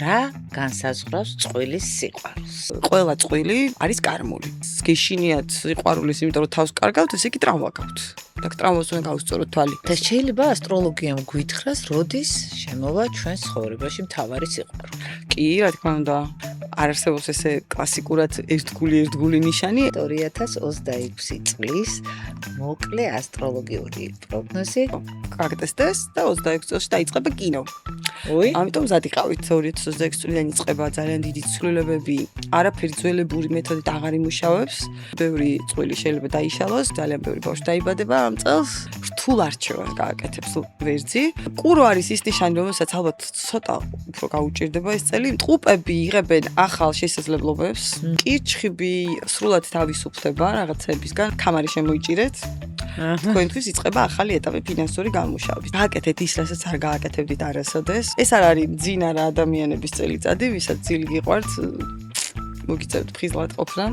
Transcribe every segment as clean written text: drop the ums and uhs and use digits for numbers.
რა განსაზღვრავს წყვილის სიყვარულს? ყველა წყვილი არის კარმული. გეშინიათ სიყვარულის, იმიტომ რომ თავს კარგავთ, ესე იგი ტრავმა გაქვთ. და ტრავმას უნდა გავუსწოროთ თვალი. და შეიძლება ასტროლოგიამ გვითხრას, როდის შემოვა ჩვენ ცხოვრებაში მთავარი სიყვარული. კი, რა თქმა უნდა, არ არსებობს ესე კლასიკურად ერთგული ნიშანი. 2026 წლის მოკლე ასტროლოგიური პროგნოზი. გაგტესტეს და 26 წელს დაიწყება კინო. ამიტომ მზად იყავით 2026 წლიდან იწყება ძალიან დიდი ცვლილებები. არაფერი ძველებური მეთოდით აღარ იმუშავებს. ბევრი წვილი შეიძლება დაიშალოს, ძალიან ბევრი ბავშვი დაიბადება ამ წელს. რთულ არჩევანს გააკეთებს ვერძი. კურო არის ის ნიშანი, რომელსაც ალბათ ცოტა უფრო გაუჭირდება ეს წელი. ტყუპები იღებენ ახალ შესაძლებლობებს. კირჩხიბი სრულად თავისუფლდება რაღაცებისგან. კამარი შემოიჭირეთ. თქვენთვის იწყება ახალი ეტაპი ფინანსური გამუშავების. გააკეთეთ ის, რასაც არ გააკეთებდით არასოდეს. ეს არ არის მძინა რა ადამიანების წელიწადი, ვისაც ძილი გიყვართ, მოგიწევთ ფხიზლად ყოფნა.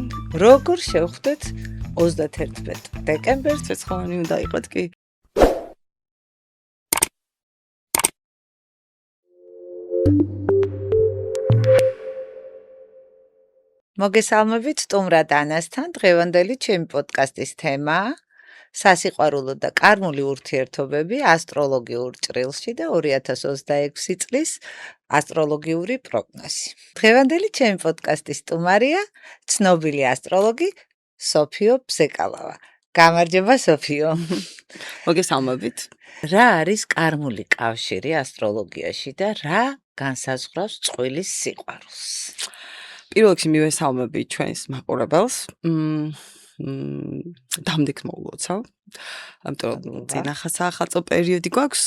როგორ შევხვდეთ 31 დეკემბერს? ცეცხლოვანი უნდა იყოთ კი. მოგესალმებით სტუმრად ანასთან. დღევანდელი ჩემი პოდკასტის თემაა სასიყვარულო და კარმული ურთიერთობები ასტროლოგიურ ჭრილში და 2026 წლის ასტროლოგიური პროგნოზი. დღევანდელი ჩემი პოდკასტის სტუმარია ცნობილი ასტროლოგი სოფიო ბზეკალავა. გამარჯობა სოფიო. მოგესალმებით. რა არის კარმული კავშირი ასტროლოგიაში და რა განსაზღვრავს წყვილის სიყვარულს? პირველ რიგში მივესალმები ჩვენს მაყურებელს. დამდეგს მოულოცავ. ამიტომ წინახა სახალხო პერიოდი გვაქვს.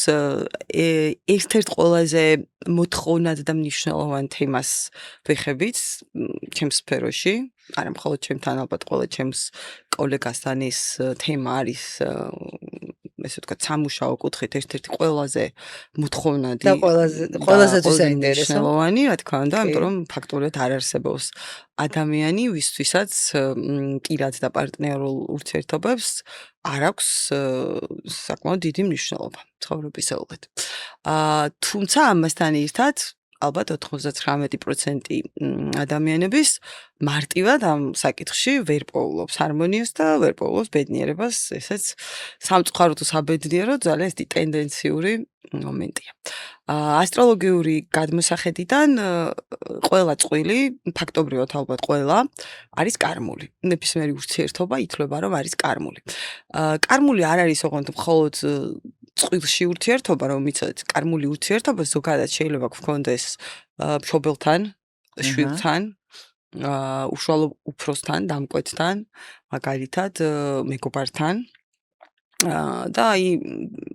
ერთ-ერთ ყველაზე მოთხოვნად და მნიშვნელოვან თემას ვეხებით ჩემს სფეროში. არა მხოლოდ ჩემთან, ალბათ ყველა ჩემს კოლეგასთან ეს თემა არის ესე ვთქვათ, სამუშაო კუთხით ერთ-ერთი ყველაზე მოთხოვნადი და ყველაზე საინტერესო. რა თქმა უნდა, იმიტომ რომ ფაქტობრივად არ არსებობს ადამიანი, ვისთვისაც პირად და პარტნიორულ ურთიერთობებს არ აქვს საკმაოდ დიდი მნიშვნელობა ცხოვრებისეულად. თუმცა ამასთან ერთად ალბათ 99% ადამიანების მარტივად ამ საკითხში ვერ პოულობს ჰარმონიას და ვერ პოულობს ბედნიერებას, ესეც სამწუხაროდ თუ საბედნიეროდ ძალიან ისეთი ტენდენციური მომენტია. ასტროლოგიური გადმოსახედიდან ყველა წყვილი, ფაქტობრივად ალბათ ყველა, არის კარმული. ნებისმიერი ურთიერთობა ითვლება, რომ არის კარმული. კარმული არ არის ოღონდ მხოლოდ წყვილში ურთიერთობა, რომ მიცოდეთ, კარმული ურთიერთობა ზოგადად შეიძლება გქონდეს მშობელთან, შვილთან, უშუალო უფროსთან, დამკვეთთან, მაგალითად, მეგობართან. და აი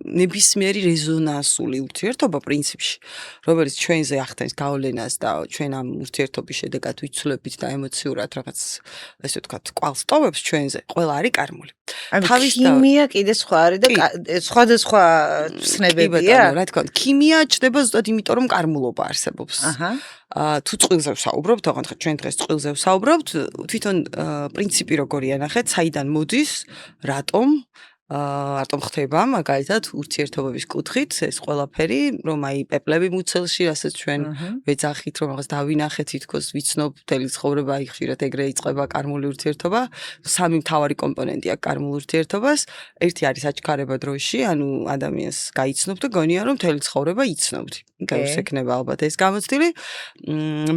ნებისმიერი რეზონანსული ურთიერთობა პრინციპში, რომელიც ჩვენზე ახდენს გავლენას და ჩვენ ამ ურთიერთობის შედეგად ვიცვლებით და ემოციურად რაღაც ესე ვთქვათ, კვალს ტოვებს ჩვენზე, ყველა არის კარმული. ქიმია კიდე სხვა არის და სხვადასხვა ცნებებია. რა თქმა უნდა, ქიმია ჩდება ზუსტად იმიტომ, რომ კარმულობა არსებობს. თუ წყვილზე ვსაუბრობთ, ოღონდ ჩვენ დღეს წყვილზე ვსაუბრობთ, თვითონ პრინციპი როგორია ნახეთ, საიდან მოდის, რატომ ხდება, მაგალითად, ურთიერთობების კუთხით ეს ყველაფერი, რომ აი პეპლები მუცელში, რასაც ჩვენ ვეძახით, რომ რაღაც დავინახეთ, თითქოს ვიცნობ მთელი ცხოვრება, აი ხშირად ეგრე იწყება კარმული ურთიერთობა. სამი მთავარი კომპონენტია კარმულ ურთიერთობას. ერთი არის აჩქარება დროში, ანუ ადამიანს გაიცნობ და გონია, რომ მთელი ცხოვრება იცნობდი. გაუსექნება ალბათ ეს გამოცდილი.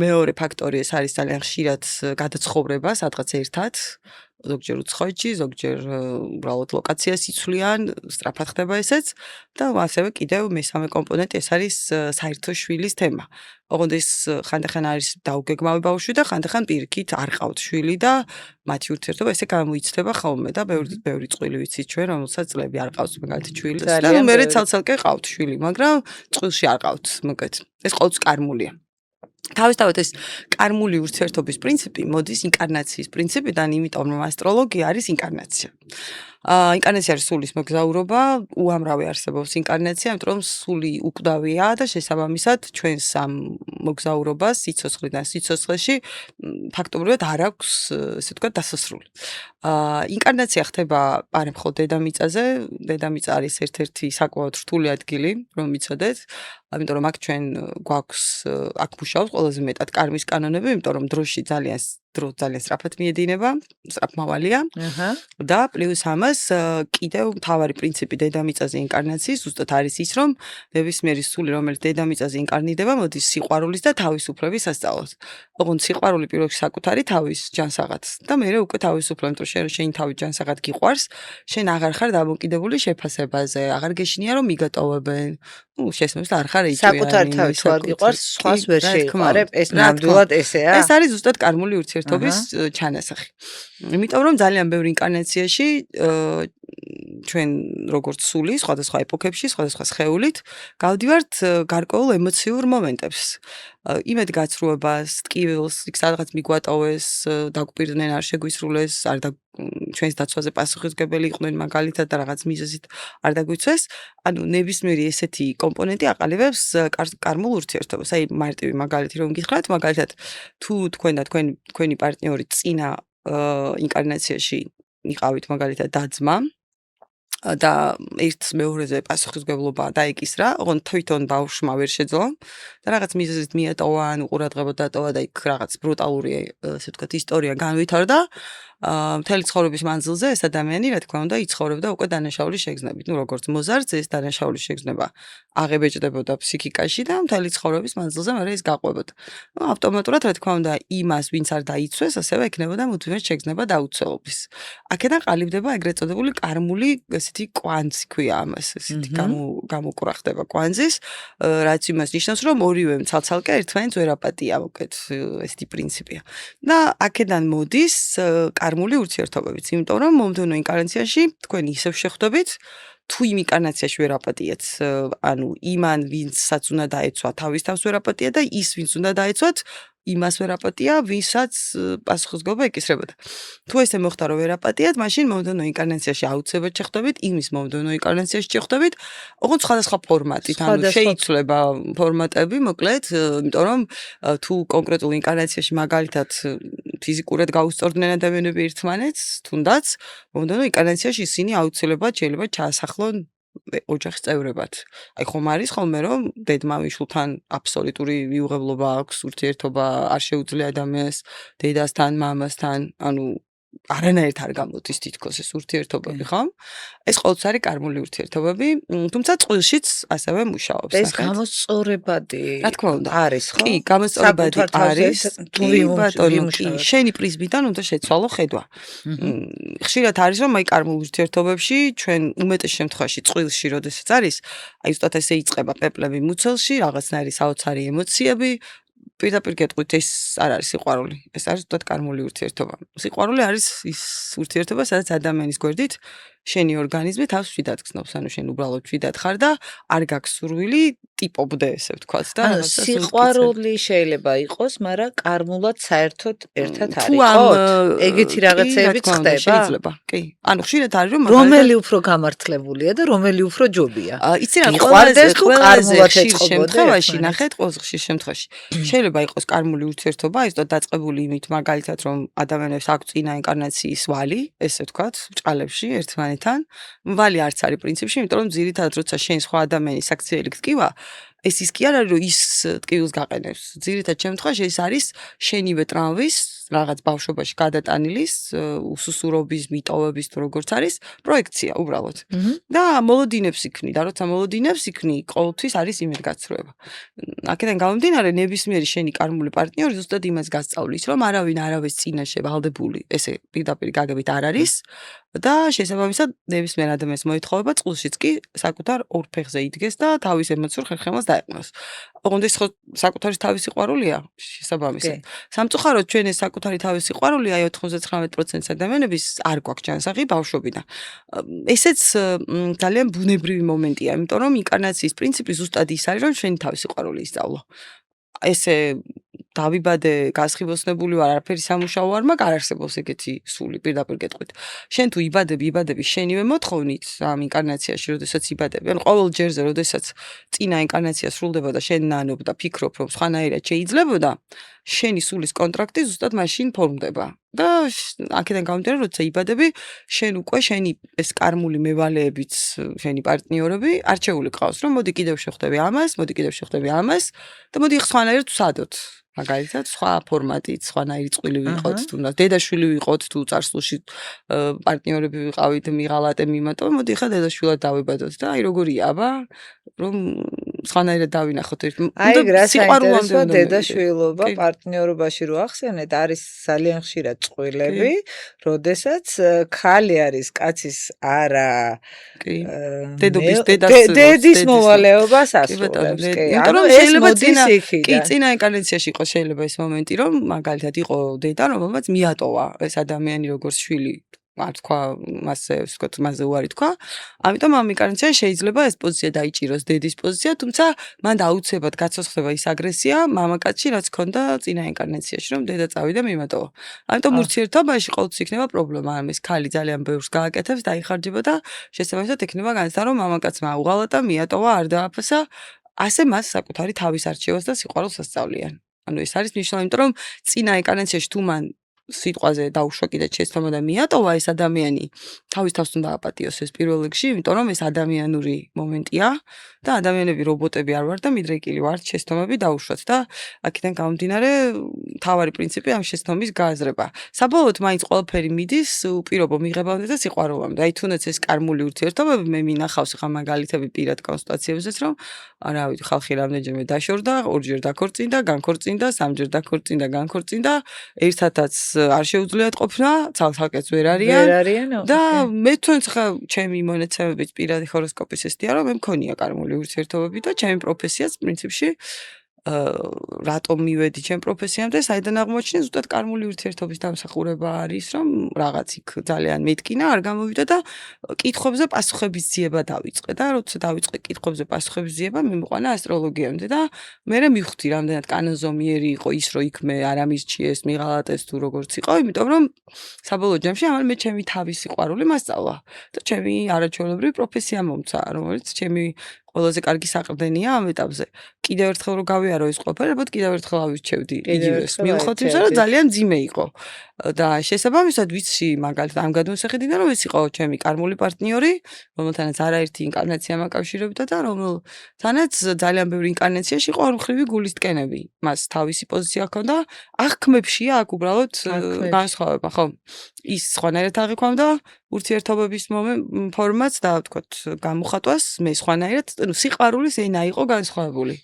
მეორე ფაქტორი ეს არის ძალიან ხშირად გადაცხოვრება სადღაც ერთად. ზოგჯერ უცხოეთში, ზოგჯერ უბრალოდ ლოკაციას იცვლიან, სწრაფად ხდება ესეც და ასევე კიდევ მესამე კომპონენტი ეს არის საერთო შვილის თემა. ოღონდ ეს ხანდახან არის დაუგეგმავი ბავშვი და ხანდახან პირიქით არ ყავთ შვილი და მათი ურთიერთობა ესე გამოიცდება ხოლმე და ბევრი წყვილი ვიცით ჩვენ, რომელსაც წლები არ ყავს მაგალითად შვილი და მე ცალ-ცალკე ყავთ შვილი, მაგრამ წყვილში არ ყავთ, მოკეთ. ეს ყოველთვის კარმულია. თავისთავად ეს კარმული ურთიერთობის პრინციპი მოდის ინკარნაციის პრინციპიდან, იმიტომ რომ ასტროლოგია არის ინკარნაცია. ინკარნაცია არის სულის მოგზაურობა, უამრავი არსებობს ინკარნაცია, იმიტომ რომ სული უკვდავია და შესაბამისად ჩვენს ამ მოგზაურობას სიცოცხლიდან სიცოცხლეში ფაქტობრივად არ აქვს, ესე ვთქვათ, დასასრული. ინკარნაცია ხდება არა მხოლოდ დედამიწაზე, დედამიწა არის ერთ-ერთი საკმაოდ რთული ადგილი, რომ ვიცოდეთ, იმიტომ რომ აქ ჩვენ გვაქვს აქ მუშაობს ყველაზე მეტად კარმის კანონები, იმიტომ რომ დრო ძალიან სწრაფად მიედინება, სწრაფმავალია. აჰა. და პლუს ამას კიდევ მთავარი პრინციპი დედამიწაზე ინკარნაციის ზუსტად არის ის, რომ ნებისმიერი სული, რომელიც დედამიწაზე ინკარნირდება, მოდის სიყვარულის და თავისუფლების სასწაულად. ოღონდ სიყვარული პირველში საკუთარი თავის ჯანსაღად და მერე უკვე თავისუფლება, იმიტომ რომ შენი თავის ჯანსაღად გიყვარს, შენ აღარ ხარ დამოკიდებული შეფასებაზე, აღარ გეშინია რომ მიგატოვებენ. შესაბამისად არ ხარ ეჭვიანი. საკუთარი თავის თუ არ გიყვარს, სხვას ვერ შეიყვარებ, ეს ნამდვილად ესეა? ეს არის ზუსტად კარმული ურთიერთობის ჩანასახი. იმიტომ რომ ძალიან ბევრი ინკარნაციაში ჩვენ როგორც სული სხვადასხვა ეპოქებში, სხვადასხვა სხეულით გავდივართ გარკვეულ ემოციურ მომენტებს. იმედგაცრუებას, ტკივილს, იქ სადღაც მიგვატოვეს, დაგვპირდნენ, არ შეგვისრულეს, ჩვენს დაცვაზე პასუხისმგებელი იყვნენ მაგალითად და რაღაც მიზეზით არ დაგვიცვეს. ანუ ნებისმიერი ესეთი კომპონენტი აყალიბებს კარმულ ურთიერთობას. აი მარტივი მაგალითი რომ გითხრათ, მაგალითად თუ თქვენ და თქვენი პარტნიორი წინა ინკარნაციაში იყავით მაგალითად და-ძმა და ერთს მეორეზე პასუხისმგებლობა დაეკისრა, ოღონდ თვითონ ბავშვმა ვერ შეძლო და რაღაც მიზეზით მიატოვა, ანუ ყურადღება დატოვა და იქ რაღაც ბრუტალური, ასე ვთქვათ, ისტორია განვითარდა. მთელი ცხოვრების მანძილზე ეს ადამიანი, რა თქმა უნდა, იცხოვრებდა უკვე დანაშაულის შეგრძნებით. ნუ როგორც მოზარდს ეს დანაშაულის შეგრძნება აღებეჭდებოდა ფსიქიკაში და მთელი ცხოვრების მანძილზე მერე ის გაყვებოდა. ნუ ავტომატურად, რა თქმა უნდა, იმას, ვინც არ დაიცვეს, ასევე ექნებოდა მუდმივად შეგრძნება დაუცველობის. აქედან ყალიბდება ეგრეთ წოდებული კარმული ესეთი კვანძი ქვია ამას, ესეთი გამოკურახდება კვანძის, რაც იმას ნიშნავს, რომ ორივემ ცალ-ცალკე ერთმანეთს ვერ აპატია, მოკეთ ესეთი პრინციპია. და აქედან მოდის კარმული ურთიერთობებიც, იმიტომ რომ მომდევნო ინკარნაციაში თქვენ ისევ შეხვდებით, თუ იმ ინკარნაციაში ვერ აპატიეთ, ანუ იმან, ვინცაც უნდა დაეცვა, თავის თავს ვერ აპატია და ის, ვინც უნდა დაეცვათ, იმას ვერ აპატია, ვისაც პასუხისმგებლობა ეკისრებოდა. თუ ესე მოხდა, რომ ვერ აპატიათ, მაშინ მომდევნო ინკარნაციაში აუცილებლად შეხვდებით, იმის მომდევნო ინკარნაციაში შეხვდებით, ოღონდ სხვადასხვა ფორმატით, ანუ შეიცვლება ფორმატები, მოკლედ, იმიტომ რომ თუ კონკრეტულ ინკარნაციაში მაგალითად ფიზიკურად გაუსწორდნენ ადამიანები ერთმანეთს, თუნდაც მომდევნო ინკარნაციაში ისინი აუცილებლად შეიძლება ჩაასახლონ ოჯახის წევრებად. აი ხომ არის ხოლმე რომ დედმამიშვილთან აბსოლუტური მიუღებლობა აქვს, ურთიერთობა არ შეუძლია ადამიანს დედასთან, მამასთან, ანუ არანაირად არ გამოდის თითქოს ეს ურთიერთობები, ხო? ეს ყოველთვის არის კარმული ურთიერთობები, თუმცა წყვილშიც ასევე მუშაობს. ეს გამოსწორებადი რა თქმა უნდა არის, ხო? კი, გამოსწორებადი არის, კი, შენი პრიზმიდან უნდა შეცვალო ხედვა. ხშირად არის რომ აი კარმულ ურთიერთობებში ჩვენ უმეტეს შემთხვევაში წყვილში როდესაც არის, აი ზუსტად ესე იწყება პეპლები მუცელში, რაღაცნაირი საოცარი ემოციები, პირდაპირ გეტყვით, ეს არ არის სიყვარული, ეს არის ზუსტად კარმული ურთიერთობა. სიყვარული არის ის ურთიერთობა, სადაც ადამიანის გვერდით შენი ორგანიზმი თავს მშვიდად გრძნობს, ანუ შენ უბრალოდ მშვიდად ხარ და არ გაქვს სურვილი ტიპობდე, ესე ვთქვათ და ანუ სიყვარული შეიძლება იყოს, მაგრამ კარმულად საერთოდ ერთად არის, თუ ამ ეგეთი რაღაცეებიც ხდება? შეიძლება, კი. ანუ ხშირად არის რომ რომელი უფრო გამართლებულია და რომელი უფრო ჯობია? იცი რა, იყვარდეს თუ კარმულად ხშირ ეწყობოდა შემთხვევაში, ნახეთ, ყველაზე ხშირ შემთხვევაში. შეიძლება იყოს კარმული ურთიერთობა, ის დაწყებული იმით, მაგალითად, რომ ადამიანებს აქვს წინა ინკარნაციის ვალი, ესე ვთქვათ, ბრჭყალებში ერთმანეთთან. ვალი არც არის პრინციპში, იმიტომ რომ ძირითადად როცა შენ სხვა ადამიანის აქციელი გტკივა, ეს ის კი არ არის, რომ ის ტკივილს გაყენებს. ძირითადად შემთხვევაში ეს არის შენივე ტრამვის რაღაც ბავშვობაში გადატანილის, უსუსურობის, მიტოვების თუ როგორც არის, პროექცია უბრალოდ. და მოლოდინებს იქნი და როცა მოლოდინებს იქნი, ყოველთვის არის იმედგაცრუება. აქედან გამომდინარე, ნებისმიერი შენი კარმული პარტნიორი ზუსტად იმას გასწავლის, რომ არავინ არავის წინაშე ვალდებული, ესე პირდაპირ გაგებით არ არის და შესაბამისად ნებისმიერ ადამიანს მოეთხოვება წყვილშიც კი საკუთარ ორ ფეხზე იდგეს და თავის ემოციურ ხერხემალს დაეყნოს. ოღონდ ეს ხო საკუთარი თავის სიყვარულია შესაბამისად. სამწუხაროდ ჩვენ ეს საკუთარი თავის სიყვარული აი 99% ადამიანების არ გვაქვს ჯანსაღი ბავშვობიდან. ესეც ძალიან ბუნებრივი მომენტია, იმიტომ რომ ინკარნაციის პრინციპი ზუსტად ის არის, რომ შენი თავის სიყვარული ისწავლო. ესე დავიბადე, გასხიბოსნებული ვარ, არაფერი სამუშაო არ მაქვს, არ არსებობს ეგეთი სული პირდაპირ გეტყვით. შენ თუ იბადები შენივე მოთხოვნით ამ ინკარნაციაში, როდესაც იბადები, ან ყოველ ჯერზე, როდესაც წინა ინკარნაცია სრულდება და შენ ნანობ და ფიქრობ, რომ სხვანაირად შეიძლებოდა, შენი სულის კონტრაქტი ზუსტად მაშინ ფორმდება. და აქედან გამომდინარე, როცა იბადები, შენ უკვე შენი ეს კარმული მევალეებიც, შენი პარტნიორები არჩეული გყავს, რომ მოდი კიდევ შევხვდები ამას, მოდი კიდევ შევხვდები ამას და მოდი სხვანაირად ვსადოთ. მაგალითად, სხვა ფორმატით, სხვანაირი წყვილი ვიყოთ, თუნდაც დედაშვილი ვიყოთ, თუ წარსულში პარტნიორები ვიყავით, მიღალატე მიმატო, მოდი ხა დედაშვილად დავიბადოთ და აი როგორია, აბა, რომ სხვანაირად დავინახოთ ერთ. აი რა საინტერესოა დედაშვილობა პარტნიორობაში რო ახსენეთ, არის ძალიან ხშირად წყვილები, როდესაც ხალი არის კაცის არა დედის მოვალეობას ასრულებს. ანუ შეიძლება წინა ინკარნაციაში იყოს შეიძლება ეს მომენტი, რომ მაგალითად იყო დედა, რომელმაც მიატოვა ეს ადამიანი როგორც შვილი. არ თქვა მასზე, ვთქვათ, მასზე უარი თქვა. ამიტომ ამ ინკარნაციაში შეიძლება ეს პოზიცია დაიჭიროს დედის პოზიცია, თუმცა მან აუცილებლად გაცოცხლდება ის აგრესია მამაკაცში, რაც ჰქონდა წინა ინკარნაციაში, რომ დედა წავიდა მიმატოვა. ამიტომ ურთიერთობაში ყოველთვის იქნება პრობლემა, ამ ეს ხალი ძალიან ბევრს გააკეთებს, დაიხარჯება და შესაბამისად იქნება განცდა, რომ მამაკაცმა აუღალატა, მიატოვა, არ დააფასა, ასე მას საკუთარი თავის არჩევას და სიყვარულს ასწავლიან. ანუ ეს არის მნიშვნელოვანი, იმიტომ რომ წინა ინკარნაციაში თუ მან სიტყვაზე დაუშვა კიდეც შეცდომა და მიატოვა ეს ადამიანი, თავის თავს უნდა აპატიოს ეს პირველ რიგში, იმიტომ რომ ეს ადამიანური მომენტია და ადამიანები რობოტები არ ვარ და მიდრეკილი ვართ შეცდომები დაუშვათ და აქედან გამომდინარე მთავარი პრინციპი ამ შეცდომის გააზრება. საბოლოოდ მაინც ყველაფერი მიდის უპირობო მიღებამდე და სიყვარულამდე. აი თუნდაც ეს კარმული ურთიერთობები მე მინახავს ხა მაგალითები პირად კონსტიტუციებზეც, რომ რა ვიცი, ხალხი რამდენჯერმე დაშორდა, ორჯერ დაქორწინდა, განქორწინდა, სამჯერ დაქორწინდა, განქორწინდა, ერთადაც არ შეუძლიათ ყოფნა, ცალ-ცალკეც ვერ არიან და მე თუნდაც ხა ჩემი მონაცემებით პირადი ჰოროსკოპის ესტია, რომ მე მქონია კარმული ურთიერთობები და ჩემი პროფესიაც პრინციპში რატომ მივედი ჩემ პროფესიამდე, საიდან აღმოჩნდა ზუსტად კარმული ურთიერთობის დამსახურება არის, რომ რაღაც იქ ძალიან მეტკინა არ გამოვიდა და კითხვებზე პასუხების ძიება დავიწყე და როცა დავიწყე კითხვებზე პასუხების ძიება, მიმოყვანა ასტროლოგიამდე და მე მივხვდი რამდენად კანონზომიერი იყო ის, რომ იქ მე არ ამირჩიეს, მიღალატეს თუ როგორც იყო, იმიტომ რომ საბოლოო ჯამში ამან მე ჩემი თავის სიყვარული მასწავლა და ჩემი არაჩვეულებრივი პროფესია მომცა, რომელიც ჩემი ყველაზე კარგი საყრდენია ამ ეტაპზე. კიდევ ერთხელ რომ გავიარო ეს ყველაფერი, ალბათ კიდევ ერთხელ ავირჩევდი იგივეს. მიუხედავად იმისა, რომ ძალიან ძიმე იყო. და შესაბამისად ვიცი მაგალითად ამ გადმოსახედიდან, რომ ეს იყო ჩემი კარმული პარტნიორი, რომელთანაც არაერთი ინკარნაცია მაკავშირებდა და რომელთანაც ძალიან ბევრი ინკარნაციაში იყო ორმხრივი გულისტკენები. მას თავისი პოზიცია ჰქონდა, აქ ქმებშია აქ უბრალოდ განსხვავება, ხო? ის სხვანაირად აღიქვამდა ურთიერთობების ფორმაც და ვთქვათ, გამოხატვას მე სხვანაირად, ну, სიყვარულის ენა იყო განსხვავებული.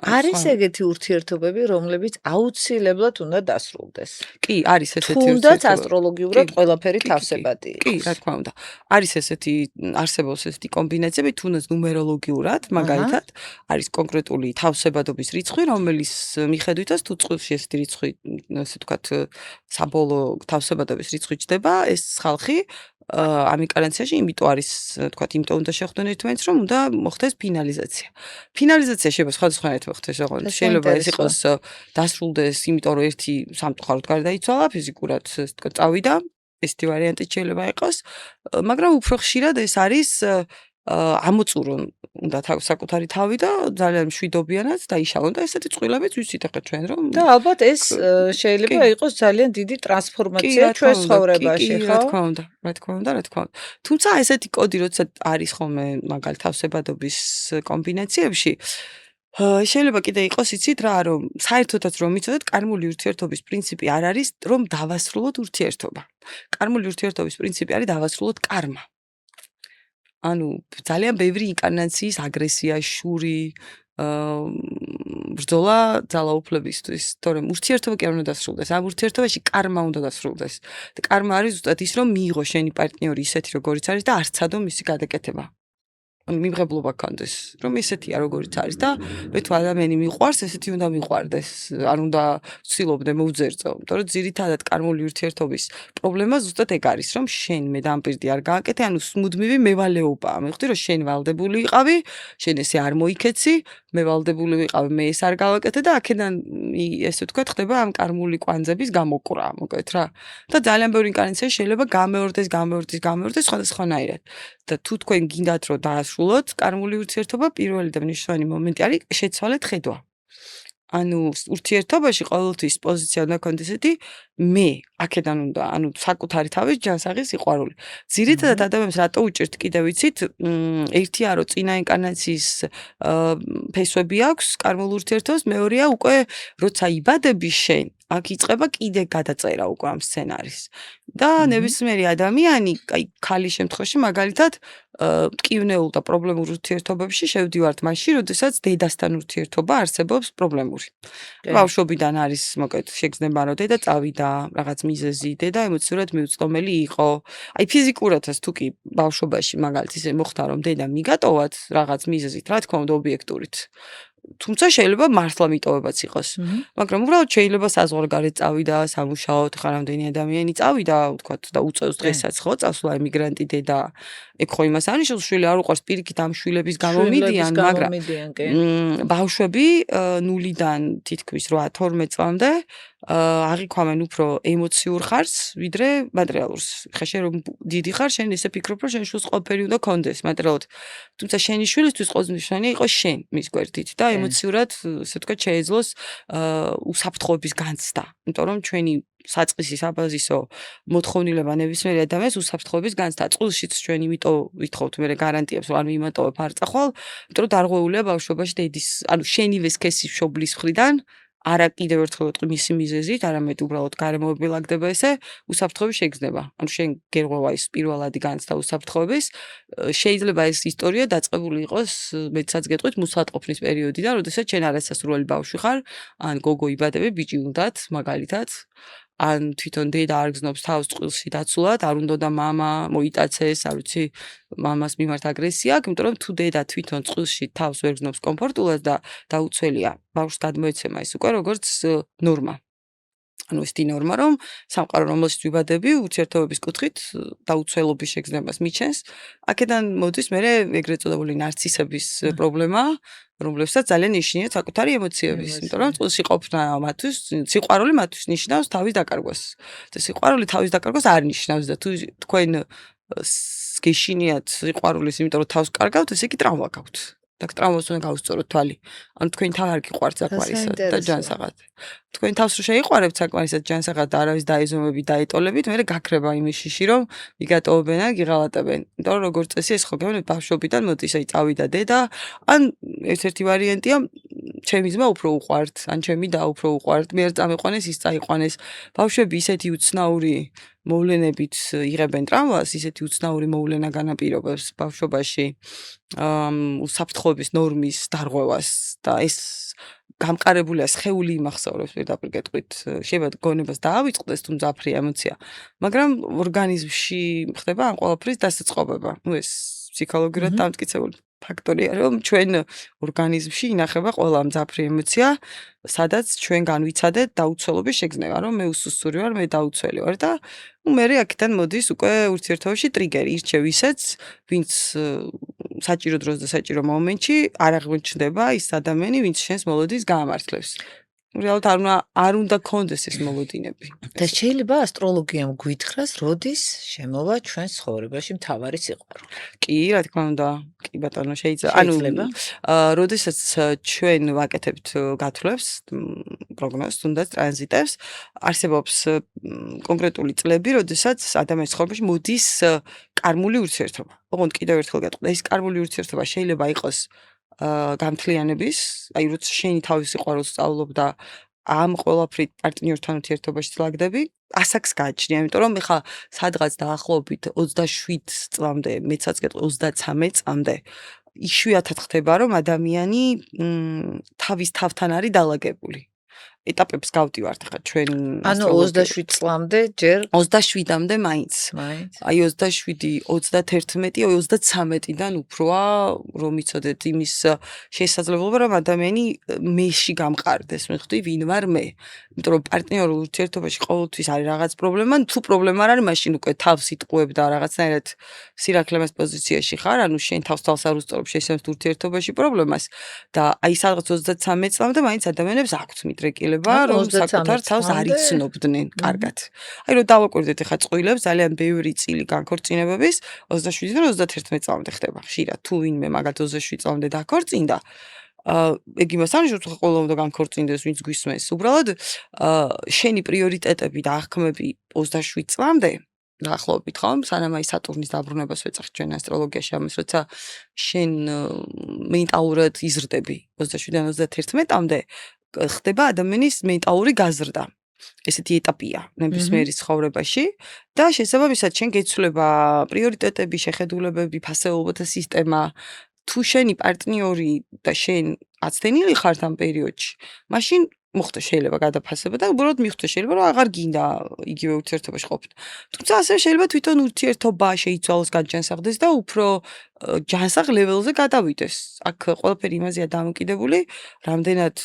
არის ეგეთი ურთიერთობები, რომლებიც აუცილებლად უნდა დასრულდეს. კი, არის ესეთი ურთიერთობები. თუნდაც ასტროლოგიურად ყველაფერი თავსებადი იყოს. კი, რა თქმა უნდა. არის ესეთი, არსებობს ესეთი კომბინაციები, თუნდაც ნუმეროლოგიურად, მაგალითად, არის კონკრეტული თავსებადობის რიცხვი, რომელიც მიხედვითაც თუ წყვილში ესეთი რიცხვი, ასე ვთქვათ, საბოლოო თავსებადობის რიცხვი ჩდება, ეს ხალხი ამ ინკარნაციაში იმიტომ არის, ვთქვათ, იმიტომ უნდა შეხვდნენ ერთმანეთს, რომ უნდა მოხდეს ფინალიზაცია. ფინალიზაცია შეიძლება სხვადასხვანაირად მოხდეს, ოღონდ შეიძლება ეს იყოს დასრულდეს, იმიტომ რომ ერთი სამწუხაროდ გარდაიცვალა ფიზიკურად, ასე ვთქვათ, წავიდა, ესეთი ვარიანტი შეიძლება იყოს, მაგრამ უფრო ხშირად ეს არის ამოწურონ უნდა საკუთარი თავი და ძალიან მშვიდობიანად დაიშალონ და ესეთი წყვილებიც ვიცით ახლა ჩვენ რომ და ალბათ ეს შეიძლება იყოს ძალიან დიდი ტრანსფორმაცია ჩვენ ცხოვრებაში, ხო? რა თქმა უნდა. თუმცა ესეთი კოდი როცა არის ხოლმე მაგალ თავსებადობის კომბინაციებში შეიძლება კიდე იყოს იცით რა რომ საერთოდაც რომ მიცოდეთ კარმული ურთიერთობის პრინციპი არ არის რომ დავასრულოთ ურთიერთობა. კარმული ურთიერთობის პრინციპი არის დავასრულოთ კარმა. ანუ ძალიან ბევრი ინკარნაციის აგრესია, შური, ბრძოლა ძალაუფლებისთვის, თორემ ურთიერთობა კი არ უნდა დასრულდეს. ამ ურთიერთობაში კარმა უნდა დასრულდეს. და კარმა არის ზუსტად ის, რომ მიიღო შენი პარტნიორი ისეთი, როგორიც არის და არ ცადო მისი გადაკეთება. მიმღებლობა გქონდეს, რომ ესეთია როგორიც არის და მე თუ ადამიანი მიყვარს, ესეთი უნდა მიყვარდეს, არ უნდა ვცდილობდე მოვძერწო, იმიტომ რომ ძირითადად კარმული ურთიერთობის პრობლემა ზუსტად ეგ არის, რომ შენ მე დამპირდი არ გააკეთე, ანუ მუდმივი მევალეობაა. მივხვდი რომ შენ ვალდებული იყავი, შენ ესე არ მოიქეცი, მე ვალდებული ვიყავი, მე ეს არ გავაკეთე და აქედან ესე ვთქვათ ხდება ამ კარმული კვანძების გამოკვრა, მოგეთ რა. და ძალიან ბევრი ინკარნაცია შეიძლება გამეორდეს სხვადასხვანაირად. და თუ თქვენ გინდათ რომ დაასრულოთ კარმული ურთიერთობა, პირველი და მნიშვნელოვანი მომენტი არის შეცვალეთ ხედვა. ანუ ურთიერთობაში ყოველთვის პოზიცია უნდა გქონდეს ესეთი მე აქედან უნდა, ანუ საკუთარი თავის ჯანსაღი სიყვარული. ძირითადად ადამიანს რატო უჭირთ კიდევ ვიცით, ერთია რომ წინა ინკარნაციის ფესვები აქვს კარმულ ურთიერთობას, მეორეა უკვე როცა იბადები შენ, აქ იწყება კიდე გადაწერა უკვე ამ სცენარის. და ნებისმიერი ადამიანი, აი ქალის შემთხვევაში მაგალითად მტკივნეულ და პრობლემურ ურთიერთობებში შევდივართ მაშინ, როდესაც დედასთან ურთიერთობა არსებობს პრობლემური. ბავშვობიდან არის მოკეთ შეგრძნება რომ დედა წავიდა, რაღაც მიზეზი, დედა ემოციურად მიუწვდომელი იყო. აი ფიზიკურადაც თუ კი ბავშვობაში მაგალითად ისე მოხდა რომ დედა მიგატოვათ რაღაც მიზეზით, რა თქმა უნდა ობიექტურით. თუმცა შეიძლება მართლა მიტოვებაც იყოს. მაგრამ უბრალოდ შეიძლება საზღვარგარეთ წავიდა, სამუშაოდ, ხა რამდენი ადამიანი წავიდა, ვთქვათ და უწევს დღესაც ხო, წასვლა ემიგრანტი დედა. ეგ ხო იმას ანიშნავს, შვილი არ უყვარს პირიქით ამ შვილების გამომიდიან, მაგრამ ბავშვები 0-დან თითქმის 8-12 წლამდე აღიქვამენ უფრო ემოციურ ხარს, ვიდრე მატერიალურს. ხა შენ რომ დიდი ხარ, შენ ესე ფიქრობ, რომ შენ შვილს ყველაფერი უნდა კონდეს მატერიალურად. თუმცა შენი შვილისთვის ყოველდღიურია იყო შენ მის გვერდით და ემოციურად, ასე ვთქვათ, შეეძლოს უსაფრთხოების განცდა. იმიტომ რომ ჩვენი საწყისი საბაზისო მოთხოვნილება ნებისმიერ ადამიანს უსაფრთხოების განცდა. წყვილშიც ჩვენ იმიტომ ვითხოვთ მე გარანტიებს, რომ არ მიმატოვებ არ წახვალ, იმიტომ რომ დარღვეულია ბავშვობაში დედის, ანუ შენივე სქესის მშობლის მხრიდან არა კიდევ ერთხელ ვიტყვი მისი მიზეზით, არამედ უბრალოდ გარემოებილაგდება ესე უსაფრთხოების შეგრძნება. ანუ შენ გერღვევა ის პირველადი განცდა უსაფრთხოების, შეიძლება ეს ისტორია დაწყებული იყოს, მეცაც გეტყვით მუსატყოფნის პერიოდიდან, როდესაც შენ არასასურველი ბავშვი ხარ, ან გოგო იბადები, ბიჭი უნდათ, მაგალითად. ან თვითონ დედა არ გზნობს თავს წყვილში დაცულად, არ უნდა და მამა მოიტაცეს, არ ვიცი, მამას მიმართ აგრესია აქვს, იმიტომ რომ თუ დედა თვითონ წყვილში თავს ვერ გზნობს კომფორტულად და დაუცველია ბავშვს გადმოეცემა ის უკვე როგორც ნორმა. ანუ ეს ნორმა რომ სამყარო რომელშიც ვიბადები ურთიერთობების კუთხით დაუცველობის შეგრძნებას მიჩენს, აქედან მოდის მე ეგრეთ წოდებული ნარცისების პრობლემა, რომლებსაც ძალიან ნიშნიათ საკუთარი ემოციების, იმიტომ რომ წყვილში ყოფნა მათთვის, სიყვარული მათთვის ნიშნავს თავის დაკარგვას. და სიყვარული თავის დაკარგვას არ ნიშნავს და თუ თქვენ გეშინიათ სიყვარულის, იმიტომ რომ თავს კარგავთ, ესე იგი ტრავმა გაქვთ. და ტრავმას უნდა გავუსწოროთ თვალი. ანუ თქვენ თავ არ გიყვართ საკმარისად და ჯანსაღად. თქვენ თავს რო შეიყვარებთ საკმარისად ჯანსაღად და არავის დაეზომებით, დაეტოლებით, მე გაქრება იმის შიში, რომ მიგატოვებენ ან გიღალატებენ. იმიტომ რომ როგორც წესი ეს ხო გეუბნებით ბავშვობიდან მოდის, აი წავიდა დედა, ან ერთ-ერთი ვარიანტია ჩემი ძმა უფრო უყვართ, ან ჩემი და უფრო უყვართ, მე არ წამეყვანეს, ის წაიყვანეს. ბავშვები ისეთი უცნაური მოვლენებით იღებენ ტრავმას, ისეთი უცნაური მოვლენა განაპირობებს ბავშვობაში უსაფრთხოების ნორმის დარღვევას და ეს გამყარებულია სხეული იმახსოვრებს პირდაპირ გეტყვით, შეიძლება გონებას დაავიწყდეს თუ მძაფრი ემოცია, მაგრამ ორგანიზმში ხდება ამ ყველაფრის დასაწყობება. ნუ ეს ფსიქოლოგიურად დამტკიცებული ფაქტორია, რომ ჩვენ ორგანიზმში ინახება ყველა მძაფრი ემოცია, სადაც ჩვენ განვიცადეთ დაუცველობის შეგრძნება, რომ მე უსუსტური ვარ, მე დაუცველი ვარ და მე აქედან მოდის უკვე ურთიერთობაში ტრიგერი, ირჩევ ისეც, ვინც საჭირო დროს და საჭირო მომენტში არ აღმოჩნდება ის ადამიანი, ვინც შენს მოლოდინს გაამართლებს. რეალურად არ უნდა გქონდეს ეს მოლოდინები. და შეიძლება ასტროლოგიამ გვითხრას, როდის შემოვა ჩვენს ცხოვრებაში მთავარი სიყვარული. კი, რა თქმა უნდა, კი ბატონო, შეიძლება. ანუ როდესაც ჩვენ ვაკეთებთ გათვლებს, პროგნოზს, თუნდაც ტრანზიტებს, არსებობს კონკრეტული წლები, როდესაც ადამიანის ცხოვრებაში მოდის კარმული ურთიერთობა. ოღონდ კიდევ ერთხელ გეტყვი, ეს კარმული ურთიერთობა შეიძლება იყოს გამთლიანების, აი როცა შენი თავის სიყვარულს სწავლობ და ამ ყველაფრით პარტნიორთან ურთიერთობაში წლაგდები, ასაკს გააჩნია, იმიტომ რომ ეხლა სადღაც დაახლოებით 27 წლამდე, მეცაც გეტყვი 33 წლამდე იშვიათად ხდება, რომ ადამიანი თავის თავთან არის დალაგებული. ეტაპებს გავდივართ ახლა ჩვენ ანუ 27 წლამდე ჯერ 27-მდე მაინც. აი 27, 31, 33-დან უფროა რომ იცოდეთ იმის შესაძლებლობა რომ ადამიანი მეში გამყარდეს, მეხუთი ვინ ვარ მე. იმიტომ რომ პარტნიორულ ურთიერთობაში ყოველთვის არის რაღაც პრობლემა, თუ პრობლემა არ არის, მაშინ უკვე თავს იტყუებ და რაღაცნაირად სირაქლემას პოზიციაში ხარ, ანუ შენ თავს არ უსწორებ შესაძლოა ურთიერთობაში პრობლემას და აი სადღაც 33 წლამდე მაინც ადამიანებს აქვთ მიდრეკილება, რომ საკუთარ თავს არ იცნობდნენ კარგად. აი რომ დავაკვირდეთ ახლა წყვილებს ძალიან ბევრი წილი განქორწინებების 27-დან 31 წლამდე ხდება ხშირად. თუ ვინმე მაგათ 27 წლამდე დაქორწინდა, ეგ იმას არნიშნავს, რომ ყველა უნდა განქორწინდეს, ვინც გვისმენს. უბრალოდ შენი პრიორიტეტები და აღქმები 27 წლამდე დაახლოებით, ხო? სანამ აი სატურნის დაბრუნებას ვეძახთ ჩვენ ასტროლოგიაში ამას, როცა შენ მენტალურად იზრდები 27-დან 31-მდე ხდება ადამიანის მენტალური გაზრდა. ესეთი ეტაპია ნებისმიერი ცხოვრებაში და შესაბამისად შენ გეცვლება პრიორიტეტები, შეხედულებები, ფასეულობათა სისტემა. თუ შენი პარტნიორი და შენ აცდენილი ხართ ამ პერიოდში, მაშინ მოხდა შეიძლება გადაფასება და უბრალოდ მიხვდა შეიძლება რომ აღარ გინდა იგივე ურთიერთობაში ყოფნა. თუმცა ასევე შეიძლება თვითონ ურთიერთობა შეიცვალოს, გაჯანსაღდეს და უფრო ჯანსაღ ლეველზე გადავიდეს. აქ ყველაფერი იმაზეა დამოკიდებული, რამდენად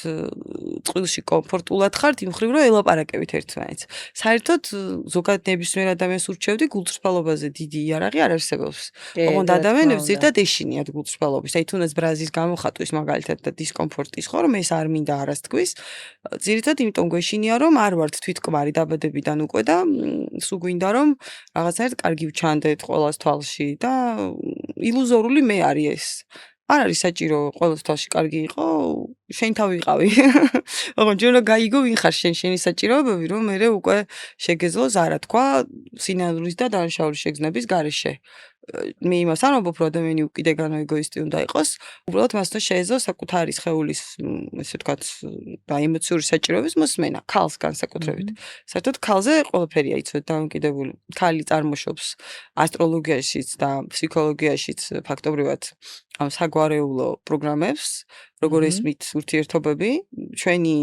წყვილში კომფორტულად ხართ იმ მხრივ რომ ელაპარაკებით ერთმანეთს. საერთოდ ზოგადად ნებისმიერ ადამიანს ურჩევდი გულწრფელობაზე დიდი იარაღი არ არსებობს. ოღონდ ადამიანებს ზირდად ეშინიათ გულწრფელობის. აი თუნდაც ბრაზის გამოხატვის მაგალითად და დისკომფორტის ხო რომ ეს არ მინდა არას თქვის. ძირითადად იმიტომ გვეშინია რომ არ ვართ თვითკმარი დაბადებიდან უკვე და სულ გვინდა რომ რაღაცნაირად კარგი ვჩანდეთ ყოველას თვალში და ილუზორული მე არის ეს. არ არის საჭირო ყოველას თვალში კარგი იყო, შენ თავი იყავი. ოღონდ ჯერ უნდა გაიგო ვინ ხარ შენ, შენი საჭიროებები, რომ მე უკვე შეგეძლო ზარა თქვა სინანულის და დანაშაულის შეგრძნების გარეშე. მე იმას არ ვამბობ, რომ ადამიანი უკიდეგან ეგოისტი უნდა იყოს, უბრალოდ მას უნდა შეეძლო საკუთარი სხეულის, ესე ვთქვათ, და ემოციური საჭიროების მოსმენა, ქალს განსაკუთრებით. საერთოდ ქალზე ყველაფერია იცოდეთ დამოკიდებული. ქალი წარმოშობს ასტროლოგიაშიც და ფსიქოლოგიაშიც ფაქტობრივად ამ საგვარეულო პროგრამებს, როგორ ესმით ურთიერთობები, ჩვენი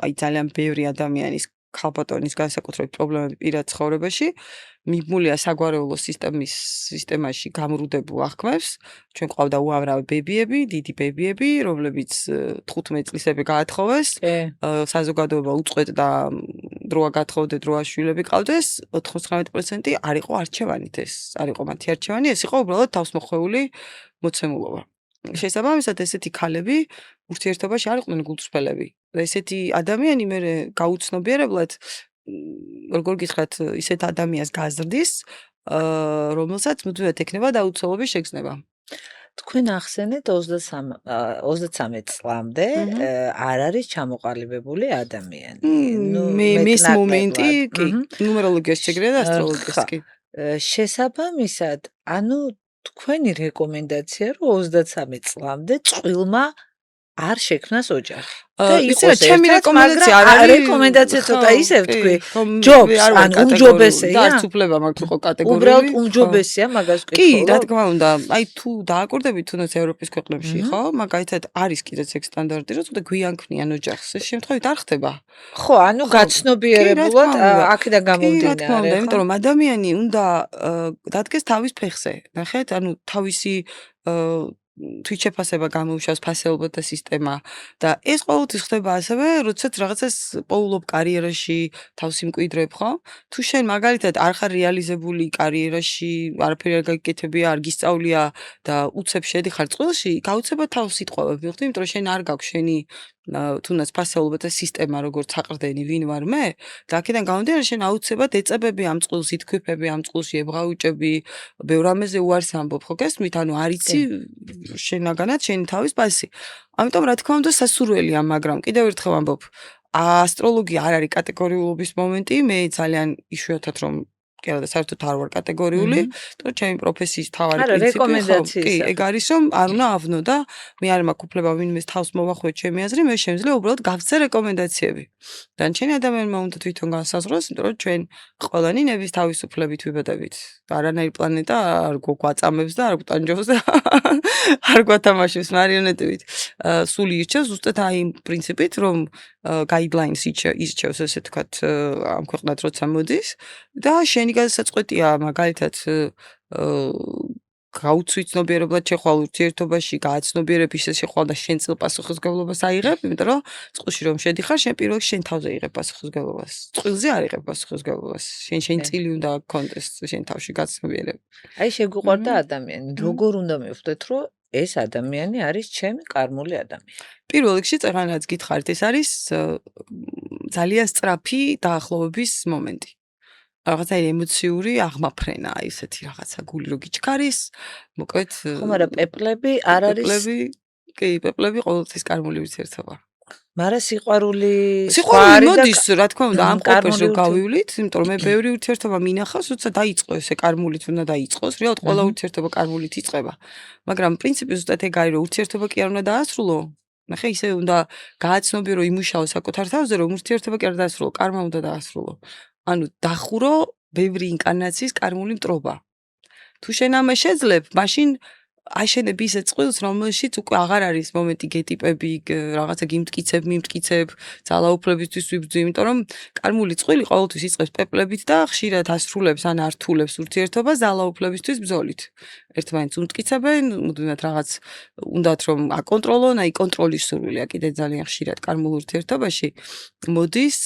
აი ძალიან ბევრი ადამიანის ქალბატონის განსაკუთრებით პრობლემები პირად ცხოვრებაში მიბმულია საგვარეულო სისტემაში გამრუდებულ აღქმებს. ჩვენ ყავდა უამრავი ბებიები, დიდი ბებიები, რომლებიც 15 წლისები გაათხოვეს, საზოგადოება უწყვეტ და დროა გათხოვდა, დროა შვილები ყავდეს, 99% არ იყო არჩევანით ეს, არ იყო მათი არჩევანი, ეს იყო უბრალოდ თავსმოხვეული მოცემულობა. შესაბამისად ესეთი ქალები ურთიერთობაში არ იყვნენ გულწრფელები. და ესეთი ადამიანი მე გაუცნობიერებლად როგორ გითხრათ, ისეთ ადამიანს გაზრდის, რომელსაც მუდმივად ექნება დაუცველობის შეგრძნება. თქვენ ახსენეთ 33 წლამდე არ არის ჩამოყალიბებული ადამიანი. მის მომენტი კი, ნუმეროლოგიაში შეგრედა და ასტროლოგიაში კი. შესაბამისად, ანუ თქვენი რეკომენდაცია რომ 33 წლამდე წყვილმა არ შექმნას ოჯახი. იცი რა, ჩემი რეკომენდაცია არ არის რეკომენდაცია ცოტა ისევ თქვი. ჯობს, ან უმჯობესია. და არც უფლება მაქვს იყო კატეგორიული. უბრალოდ უმჯობესია მაგას ვკითხო. კი, რა თქმა უნდა. აი თუ დააკვირდებით თუნდაც ევროპის ქვეყნებში, ხო? მაგალითად არის კიდეც ეგ სტანდარტი, რომ ცოტა გვიან ქმნიან ოჯახს. ეს შემთხვევით არ ხდება. ხო, ანუ გაცნობიერებულად აქედან გამომდინარე. რა თქმა უნდა, იმიტომ რომ ადამიანი უნდა დადგეს თავის ფეხზე. ნახეთ, ანუ თავისი თვითშეფასება გამოუშვას ფასეულობათა სისტემა და ეს ყოველთვის ხდება ასევე, როდესაც რაღაცას პოულობ კარიერაში, თავს იმკვიდრებ, ხო? თუ შენ მაგალითად არ ხარ რეალიზებული კარიერაში, არაფერი არ გაგიკეთებია, არ გისწავლია და უცებ შედიხარ წყვილში, გაუცებად თავს იტყვევებ, ვიხდი, იმიტომ რომ შენ არ გაქვს შენი თუნდაც ფასეულობათა სისტემა, როგორც აყრდენი, ვინ ვარ მე? და აქედან გამომდინარე, შენ აუცებად ეწებები ამ წყვილს, ითქვიფები ამ წყვილში, ებღაუჭები, ბევრ რამეზე უარს ამბობ, ხო გესმით? ანუ არ იცი შენაგანად შენი თავის პასი. ამიტომ რა თქმა უნდა სასურველია, მაგრამ კიდევ ერთხელ ამბობ, ასტროლოგია არ არის კატეგორიულობის მომენტი, მე ძალიან იშვიათად რომ კი არა და საერთოდ არ ვარ კატეგორიული, იმიტომ რომ ჩემი პროფესიის თავარი არა, პრინციპი ხო, რეკომენდაციის კი, ეგ სახით. არის რომ არ უნდა ავნო და მე არ მაქვს უფლება ვინმეს თავს მოვახვიოთ ჩემი აზრი, მე შემიძლია უბრალოდ გავცე რეკომენდაციები. დანარჩენი ადამიანმა უნდა თვითონ განსაზღვროს, იმიტომ რომ ჩვენ ყველანი ნების თავისუფლებით ვიბადებით. არანაირი პლანეტა არ გვაწამებს და არ გვტანჯობს და არ გვათამაშებს მარიონეტებით. სული ირჩევს ზუსტად აი იმ პრინციპით, რომ guidelines ირჩევს ესე თქვათ ამ ქვეყნად როცა მოდის და შენი გადასაწყვეტია მაგალითად გაუცვი ცნობიერებლად შეხვალ ურთიერთობაში, გააცნობიერებ ისე შეხვალ და შენ წილ პასუხისმგებლობას აიღებ, იმიტომ რომ წყვილში რომ შედიხარ, შენ პირველ რიგში შენ თავზე იღებ პასუხისმგებლობას. წყვილზე არ იღებ პასუხისმგებლობას. შენი წილი უნდა გქონდეს შენ თავში გაცნობიერებ. აი შეგვიყვარდა ადამიანი. როგორ უნდა მივხვდეთ, რომ ეს ადამიანი არის ჩემი კარმული ადამიანი? პირველ რიგში წერანაც გითხარით, ეს არის ძალიან სწრაფი დაახლოების მომენტი. რაღაცა ემოციური აღმაფრენა, აი ესეთი რაღაცა გული რო გიჩქარის, მოკლედ ხო, მაგრამ პეპლები არ არის პეპლები ყოველთვის კარმული ურთიერთობა. მაგრამ სიყვარული მოდის, რა თქმა უნდა, ამ ყოფერს რო გავივლით, იმიტომ რომ მე ბევრი ურთიერთობა მინახავს, როცა დაიწყო ესე კარმულით უნდა დაიწყოს, რეალურად ყველა ურთიერთობა კარმულით იწყება. მაგრამ პრინციპი ზუსტად ეგ არის, რომ ურთიერთობა კი არ უნდა დაასრულო. ნახე, ისე უნდა გააცნობიერო, იმუშაო საკუთარ თავზე, რომ ურთიერთობა კი არ დაასრულო, კარმა უნდა დაასრულო. ანუ დახურო ბევრი ინკარნაციის კარმული მტრობა. თუ შენ ამას შეძლებ, მაშინ აშენებ ისე წყვილს, რომელშიც უკვე აღარ არის მომენტი გეტიპები, რაღაცა მიმტკიცებ, ძალაუფლებისთვის ვიბრძვი, იმიტომ რომ კარმული წყვილი ყოველთვის იწყებს პეპლებით და ხშირად ასრულებს ან ართულებს ურთიერთობას ძალაუფლებისთვის ბრძოლით. ერთმანეთს უმტკიცებენ, მუდმივად რაღაც უნდათ რომ აკონტროლონ, აი კონტროლის სურვილია კიდე ძალიან ხშირად კარმულ ურთიერთობაში მოდის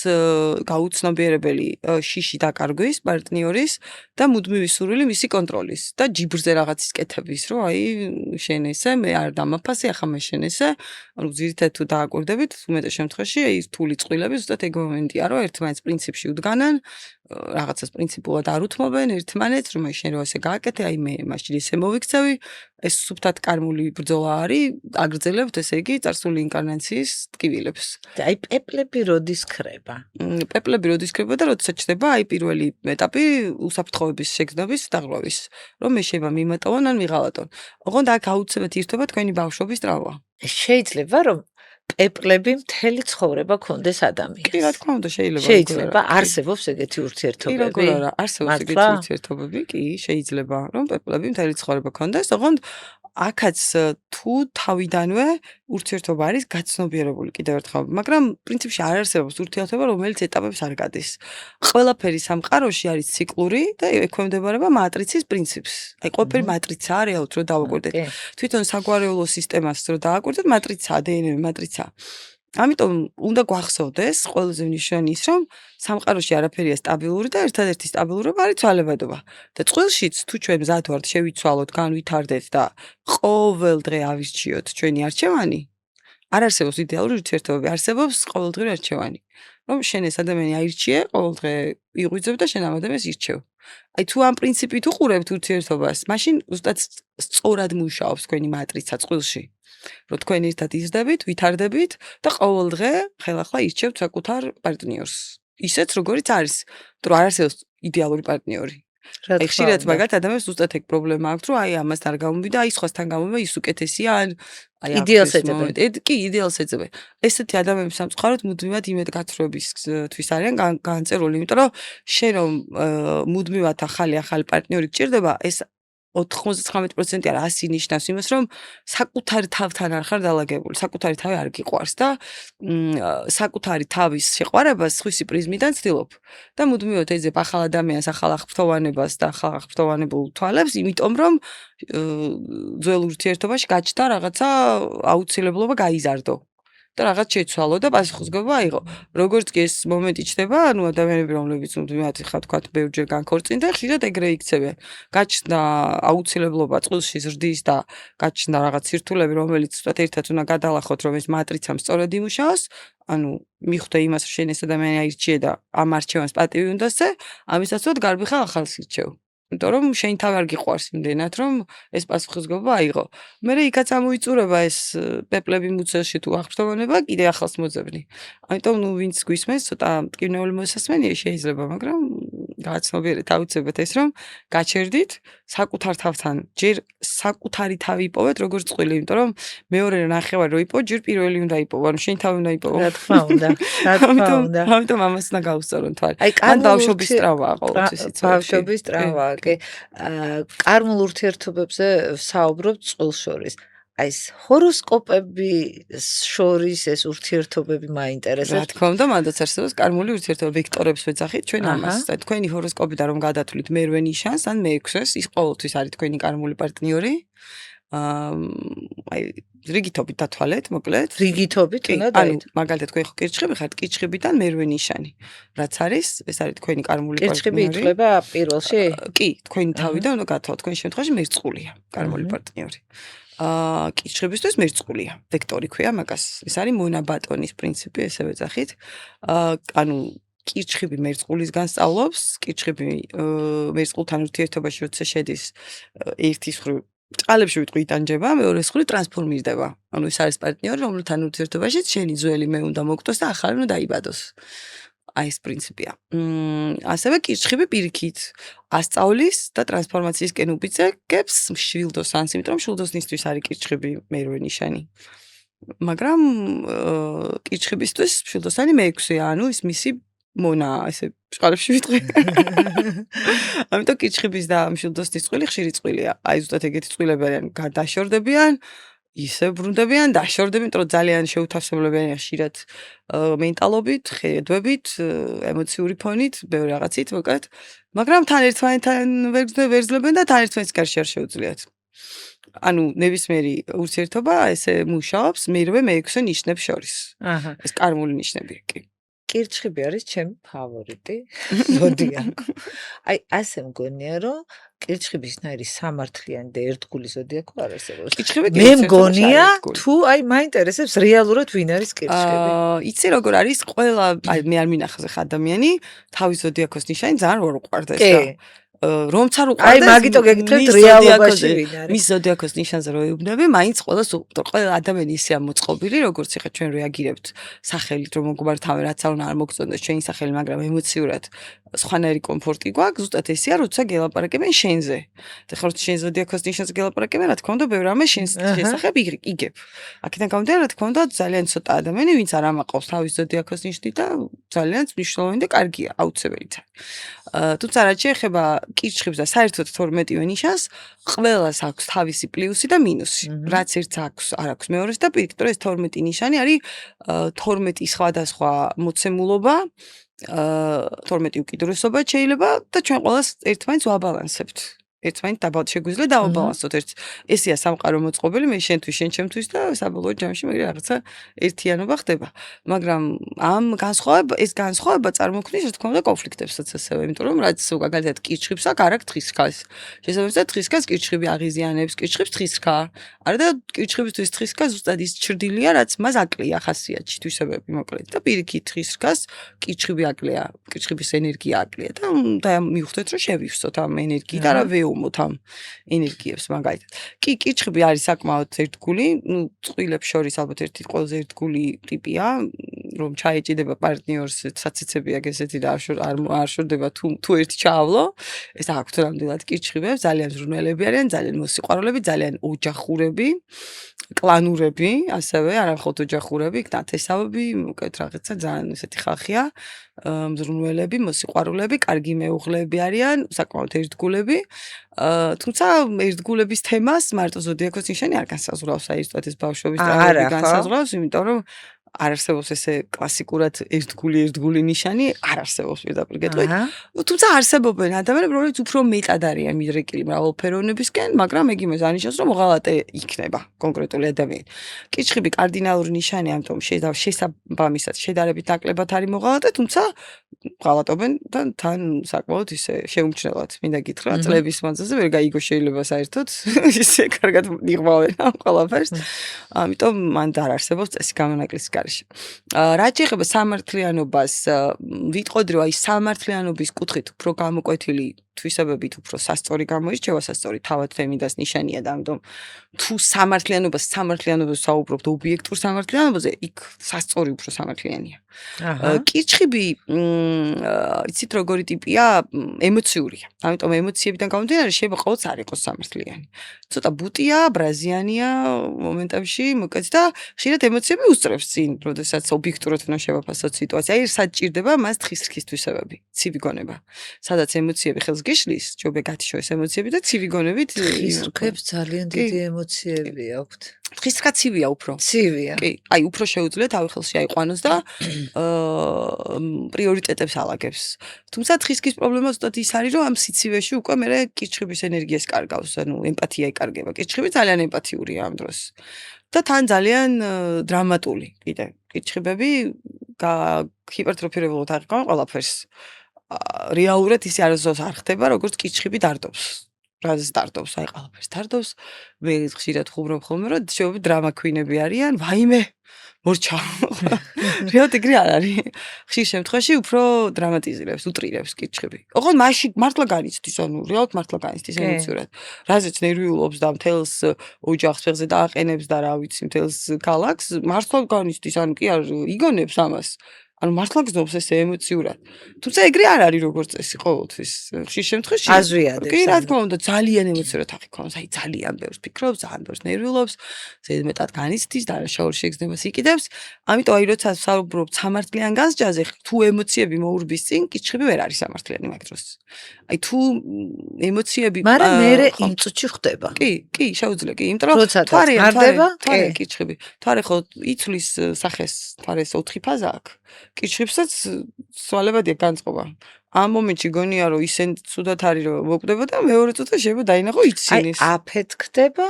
გაუცნობიერებელი შიში დაკარგვის პარტნიორის და მუდმივი სურვილი მისი კონტროლის და ჯიბრზე რაღაცის კეთების, რომ აი შენ ესე, მე არ დამაფასე, ახლა მე შენ ესე, ანუ ძირითადად თუ დააკვირდებით, უმეტეს შემთხვევაში აი რთული წყვილები ზუსტად ეგ მომენტია, რომ ერთმანეთს პრინციპში უდგანან, რაღაცას პრინციპულად არ უთმობენ ერთმანეთს, რომ აი შენ რო ესე გააკეთე, აი მე მაშინ ესე მოვიქცევი, ეს სუფთად კარმული ბრძოლა არის, აგრძელებთ ესე იგი წარსული ინკარნაციის ტკივილებს. აი პეპლები როდის ქრება? პეპლები როდის ქრება და როდის ჩნდება აი პირველი ეტაპი უსაფრთხოების შეგრძნების დაღლობის, რომ მე შეიძლება მიმატოვონ ან მიღალატონ. ოღონდ აქ აუცილებლად ირთვება თქვენი ბავშვობის ტრავმა. შეიძლება რომ პეპლები მთელი ცხოვრება ქონდეს ადამიანს. კი, რა თქმა უნდა, შეიძლება. შეიძლება არსებობს ეგეთი ურთიერთობები. კი, როგორ არა, არსებობს ეგეთი ურთიერთობები, კი, შეიძლება, რომ პეპლები მთელი ცხოვრება ქონდეს, ოღონდ აქაც თუ თავიდანვე ურთიერთობა არის გაცნობიერებული კიდევ ერთხელ, მაგრამ პრინციპში არ არსებობს ურთიერთობა, რომელიც ეტაპებს არ გადის. ყველაფერი სამყაროში არის ციკლური და ექვემდებარება მატრიცის პრინციპს. აი ყველაფერი მატრიცაა რეალურად რო დავაკვირდეთ. თვითონ საგვარეულო სისტემას რო დავაკვირდეთ, მატრიცაა, დნმ მატრიცაა. ამიტომ უნდა გვახსოვდეს ყველაზე მნიშვნელოვანი ის, რომ სამყაროში არაფერია სტაბილური და ერთადერთი სტაბილურობა არის ცვალებადობა. და წყვილშიც თუ ჩვენ მზად ვართ შევიცვალოთ, განვითარდეთ და ყოველ დღე ავირჩიოთ ჩვენი არჩევანი, არ არსებობს იდეალური ურთიერთობები, არსებობს ყოველდღიური არჩევანი. რომ შენ ეს ადამიანი აირჩიე, ყოველ დღე იღვიძებ და შენ ამ ადამიანს ირჩევ. აი თუ ამ პრინციპით უყურებთ ურთიერთობას, მაშინ ზუსტად სწორად მუშაობს თქვენი მატრიცა წყვილში. რომ თქვენ ერთად იზრდებით, ვითარდებით და ყოველ დღე ხელახლა ირჩევთ საკუთარ პარტნიორს. ისეც როგორიც არის, რომ არ არსებობს იდეალური პარტნიორი. აი ხშირად მაგათ ადამიანს ზუსტად ეგ პრობლემა აქვს, რომ აი ამას არ გამომივიდა, აი სხვასთან გამომივა, ის უკეთესია, ან აი იდეალს ეძებენ. კი, იდეალს ეძებენ. ესეთი ადამიანები სამწუხაროდ მუდმივად იმედგაცრუებისთვის არიან განწერული, იმიტომ რომ შენ რომ მუდმივად ახალი პარტნიორი გჭირდება, ეს 99% არა 100 ნიშნავს იმას, რომ საკუთარი თავთან არ ხარ დალაგებული, საკუთარი თავი არ გიყვარს და საკუთარი თავის შეყვარებას სხვისი პრიზმიდან ცდილობ. და მუდმივად ეძებ ახალ ადამიანს, ახალ აღფრთოვანებას და ახალ აღფრთოვანებულ თვალებს, იმიტომ რომ ძველ ურთიერთობაში გაჩნდა რაღაცა აუცილებლობა გაიზარდო. და რაღაც შეცვალო და პასუხისმგებლობა აიღო. როგორც კი ეს მომენტი ჩნდება, ანუ ადამიანები, რომლებიც მუდმივად ხა თქვათ ბევრჯერ განქორწინდა, ხშირად ეგრე იქცევენ. გაჩნდა აუცილებლობა წყვილში ზრდის და გაჩნდა რაღაც სირთულეები, რომელიც თქვათ ერთად უნდა გადალახოთ, რომ ეს მატრიცამ სწორად იმუშაოს. ანუ მიხვდე იმას, რომ შენ ეს ადამიანი აირჩიე და ამ არჩევანს პატივი უნდა სცე, ამისაცოდ გარბი ხარ ახალს ირჩევ. იმიტომ რომ შენ თავი არ გიყვარს იმდენად, რომ ეს პასუხისმგებლობა აიღო. მერე იქაც ამოიწურება ეს პეპლები მუცელში თუ აღფრთოვანება, კიდე ახალს მოძებნი. ამიტომ ნუ ვინც გვისმენს, ცოტა მტკივნეული მოსასმენია შეიძლება, მაგრამ გააცნობიერეთ აუცილებლად ეს, რომ გაჩერდით საკუთარ თავთან, ჯერ საკუთარი თავი იპოვეთ როგორც წყვილი, იმიტომ რომ მეორე ნახევარი რო იპოვო, ჯერ პირველი უნდა იპოვო, ანუ შენი თავი უნდა იპოვო. რა თქმა უნდა, რა თქმა უნდა. ამიტომ ამას უნდა გავუსწორონ თვალი. აი, მან ბავშვობის ტრავმაა ყოველთვის იცი. ბავშვობის ტრავმაა, კი. კარმულ ურთიერთობებზე ვსაუბრობთ წყვილს შორის. აი ეს ჰოროსკოპები შორის ეს ურთიერთობები რა მაინტერესებს. თქმა უნდა, მანდაც არსებობს კარმული ურთიერთობა, ვექტორებს ვეძახით ჩვენ ამას. თქვენი ჰოროსკოპიდან რომ გადათვლით მერვე ნიშანს, ან მეექვსეს, ის ყოველთვის არის თქვენი კარმული პარტნიორი. აი, რიგითობით დათვალეთ, მოკლედ. რიგითობით უნდა ანუ დაით. მაგალითად თქვენ ხო კირჩხები ხართ, კირჩხებიდან მერვე ნიშანი. რაც არის, ეს არის თქვენი კარმული კირჩხები პარტნიორი. ითვლება პირველში? კი, თქვენი თავიდან უნდა გათვალოთ, თქვენ შემთხვევაში მერწყულია კარმული პარტნიორი. კირჩხებისთვის მერწყულია, ვექტორი ქვია მაგას. ეს არის მონა ბატონის პრინციპი, ესე ვეძახით. ანუ კირჩხები მერწყულისგან სწავლობს, კირჩხები მერწყულთან ურთიერთობაში როცა შედის ერთის მხრივ წყალებში ვიტყვი იტანჯება, მეორე მხრივ ტრანსფორმირდება. ანუ ეს არის პარტნიორი, რომელთან ურთიერთობაში შენი ძველი მე უნდა მოგტოს და ახალი უნდა დაიბადოს. აი ეს პრინციპია. ასევე კირჩხები პირიქით ასწავლის და ტრანსფორმაციისკენ უბიძგებს მშვილდოსანს, იმიტომ რომ მშვილდოსნისთვის არის კირჩხები მერვე ნიშანი. მაგრამ კირჩხებისთვის მშვილდოსანი მეექვსეა, ანუ ის მისი მონა, ესე წყალებში ვიტყვი. ამიტომ კირჩხების და მშვილდოსნის წყვილი ხშირი წყვილია. აი ზუსტად ეგეთი წვილები არიან, გადაშორდებიან, ისე ბრუნდებიან, დაშორდებიან, იმიტომ რომ ძალიან შეუთავსებლებიანი ხშირად მენტალობით, ხედვებით, ემოციური ფონით, ბევრი რაღაცით, მოკლედ. მაგრამ თან ერთმანეთთან ვერძლებენ და თან ერთმანეთის გარშე არ შეუძლიათ. ანუ ნებისმიერი ურთიერთობა ესე მუშაობს მერვე მეექვსე ნიშნებს შორის. ეს კარმული ნიშნები კი. კირჩხები არის ჩემი ფავორიტი ზოდიაქო. აი, ასე მგონია, რომ კირჩხებისნაირი სამართლიანი და ერთგული ზოდიაქო არ არსებობს. მე მგონია, თუ აი მაინტერესებს რეალურად ვინ არის კირჩხები. იცი როგორ არის, ყველა აი მე არ მინახავს ახლა ადამიანი, თავის ზოდიაქოს ნიშანი ძალიან ვერ უყვარდეს და რომც არ უყვარდეს. აი, მაგიტო გეკითხეთ რეალობაში ვინ არის. მის ზოდიაქოს ნიშანზე რო ეუბნები, მაინც ყველას უყვარს. ყველა ადამიანი ისეა მოწყობილი, როგორც ეხლა ჩვენ რეაგირებთ სახელით, რომ მოგგვართავენ რაც არ უნდა არ მოგწონდეს ჩვენი სახელი, მაგრამ ემოციურად სხვანაირი კომფორტი გვაქვს, ზუსტად ესეა, როცა გელაპარაკებენ შენზე. ეხლა როცა შენ ზოდიაქოს ნიშანზე გელაპარაკებენ, რა თქმა უნდა, ბევრი რამე შენს შესახებ იგებ. აქედან გამომდინარე, რა თქმა უნდა, ძალიან ცოტა ადამიანი, ვინც არ ამაყობს თავის ზოდიაქოს ნიშნით და ძალიან მნიშვნელოვანი და კარგია, აუცილებელია. თუმცა რაც შეეხება კირჩხებს და საერთოდ 12-ვე ნიშანს, ყველას აქვს თავისი პლუსი და მინუსი. რაც ერთს აქვს, არ აქვს მეორეს და პირიქით, ეს 12 ნიშანი არის 12 სხვადასხვა მოცემულობა, 12 უკიდურესობა შეიძლება და ჩვენ ყველას ერთმანეთს ვაბალანსებთ. ერთმანეთს შეგვიძლია დავაბალანსოთ ერთ. ესეა სამყარო მოწყობილი, მე შენთვის, შენ ჩემთვის და საბოლოო ჯამში მე რაღაცა ერთიანობა ხდება. მაგრამ ამ განსხვავება წარმოქმნის, რა თქმა უნდა, კონფლიქტებსაც ასევე, იმიტომ რომ რაც მაგალითად კირჩხებს აქვს, არ აქვს თხისქას. შესაბამისად, თხისქას კირჩხები აღიზიანებს, კირჩხებს თხისქა. არა და კირჩხებისთვის თხისქა ზუსტად ის ჩრდილია, რაც მას აკლია ხასიათში, თვისებები მოკლედ. და პირიქით თხისქას კირჩხები აკლია, კირჩხების ენერგია აკლია და მივხვდეთ, რომ შევივსოთ ამ ენერგიით და რა ვეუმოთ ამ ენერგიებს მაგალითად. კი, კირჩხები არის საკმაოდ ერთგული, წყვილებს შორის ალბათ ერთი ყველაზე ერთგული ტიპია, რომ ჩაეჭიდება პარტნიორს, საცეცებია ესეთი და არ შორდება თუ ერთი ჩაავლო. ეს აქვთ ნამდვილად კირჩხებს, ძალიან ზრუნველები არიან, ძალიან მოსიყვარულები, ძალიან ოჯახურები, კლანურები, ასევე არა მხოლოდ ოჯახურები, ნათესავები, უკეთ რაღაცა ძალიან ესეთი ხალხია, მზრუნველები, მოსიყვარულები, კარგი მეუღლეები არიან, საკმაოდ ერთგულები. თუმცა ერთგულების თემას მარტო ზოდიაქოს ნიშანი არ განსაზღვრავს, აი ზუსტად ეს ბავშვობის ტრავმები განსაზღვრავს, იმიტომ რომ არ არსებობს ესე კლასიკურად ერთგული ნიშანი, არ არსებობს პირდაპირ გეტყვით. თუმცა არსებობენ ადამიანები, რომლებიც უფრო მეტად არიან მიდრეკილი მრავალფეროვნებისკენ, მაგრამ ეგ იმას ანიშნავს, რომ მოღალატე იქნება კონკრეტული ადამიანი. კირჩხები კარდინალური ნიშანი, ამიტომ შესაბამისად შედარებით ნაკლებად არის მოღალატე, თუმცა ღალატობენ და თან საკმაოდ ისე შეუმჩნევად. მინდა გითხრა, წლების მანძილზე ვერ გაიგო შეიძლება საერთოდ ისე კარგად იღბავენ ამ ყველაფერს. ამიტომ მან არ არსებობს წესი გამონაკლისის გარეშე. რაც შეეხება სამართლიანობას, ვიტყოდი რომ აი სამართლიანობის კუთხით უფრო გამოკვეთილი თვისებებით უფრო სასწორი გამოირჩევა, სასწორი თავად ფემინას ნიშანია და ამიტომ თუ სამართლიანობას საუბრობთ ობიექტურ სამართლიანობაზე, იქ სასწორი უფრო სამართლიანია. კირჩხიბი იცით როგორი ტიპია, ემოციურია. ამიტომ ემოციებიდან გამომდინარე შეიძლება ყოველთვის არ იყოს სამართლიანი. ცოტა ბუტია, ბრაზიანია მომენტებში, მოკლედ და ხშირად ემოციები უსწრებს წინ, როდესაც ობიექტურად უნდა შევაფასოთ სიტუაცია. აი საჭირდება მას თხის-თხის თვისებები, ცივი გონება. სადაც ემოციები ხელს გიშლის, ჯობია გათიშოს ემოციები და ცივი გონებით თხის-რქებს ძალიან დიდი ემოციები აქვთ. თხის-რქა ცივია უფრო. ცივია. კი, აი უფრო შეუძლია თავი ხელში აიყვანოს და პრიორიტეტებს ალაგებს. თუმცა თხის-რქის პრობლემა ზუსტად ის არის, რომ ამ სიცივეში უკვე მე კირჩხიბის ენერგიას კარგავს, ანუ ემპათია იკარგება. კირჩხიბი ძალიან ემპათიურია ამ დროს. და თან ძალიან დრამატული კიდე. კირჩხიბები ჰიპერტროფირებულად აღიქვამენ ყველაფერს. რეალურად ის არასდროს არ ხდება, როგორც კირჩხიბი დარდობს. რაზეც დარდობს, აი ყველაფერს დარდობს. მე ხშირად ხუმრობ ხოლმე, რომ შეუძლია დრამა ქვინები არიან, ვაიმე, მორჩა. რეალურად ეგრე არ არის. ხშირ შემთხვევაში უფრო დრამატიზირებს, უტრირებს კირჩხიბი. ოღონდ მაშინ მართლა განიცდის, ანუ რეალურად მართლა განიცდის ემოციურად. რაზეც ნერვიულობს და მთელს ოჯახს ფეხზე დააყენებს და რა ვიცი, მთელს ქალაქს, მართლა განიცდის, ანუ კი არ იგონებს ამას. ანუ მართლა გზნობს ეს ემოციურად. თუმცა ეგრე არ არის როგორც წესი ყოველთვის. ხშირ შემთხვევაში აზრიადებს. კი, რა თქმა უნდა, ძალიან ემოციურად აღიქვამს, აი ძალიან ბევრს ფიქრობს, ძალიან ბევრს ნერვიულობს, ზედმეტად განიცდის და შაურში ეგზნებას იკიდებს. ამიტომ აი როცა საუბრობთ სამართლიან გასჯაზე, თუ ემოციები მოურბის წინ, კირჩხიბი ვერ არის სამართლიანი მაგ დროს. აი თუ ემოციები მაგრამ მერე იმ წუთში ხდება. კი, შეუძლია, კი, იმიტომ რომ თვარე კირჩხიბი. თვარე ხო იცვლის სახეს, თვარეს 4 ფაზა აქვს. კირჩხიბსაც სვალებადია განწყობა. ამ მომენტში გონია რომ ისენ ცუდად არის რომ მოკვდება და მეორე წუთა შეიძლება დაინახო იცინის. აი აფეთქდება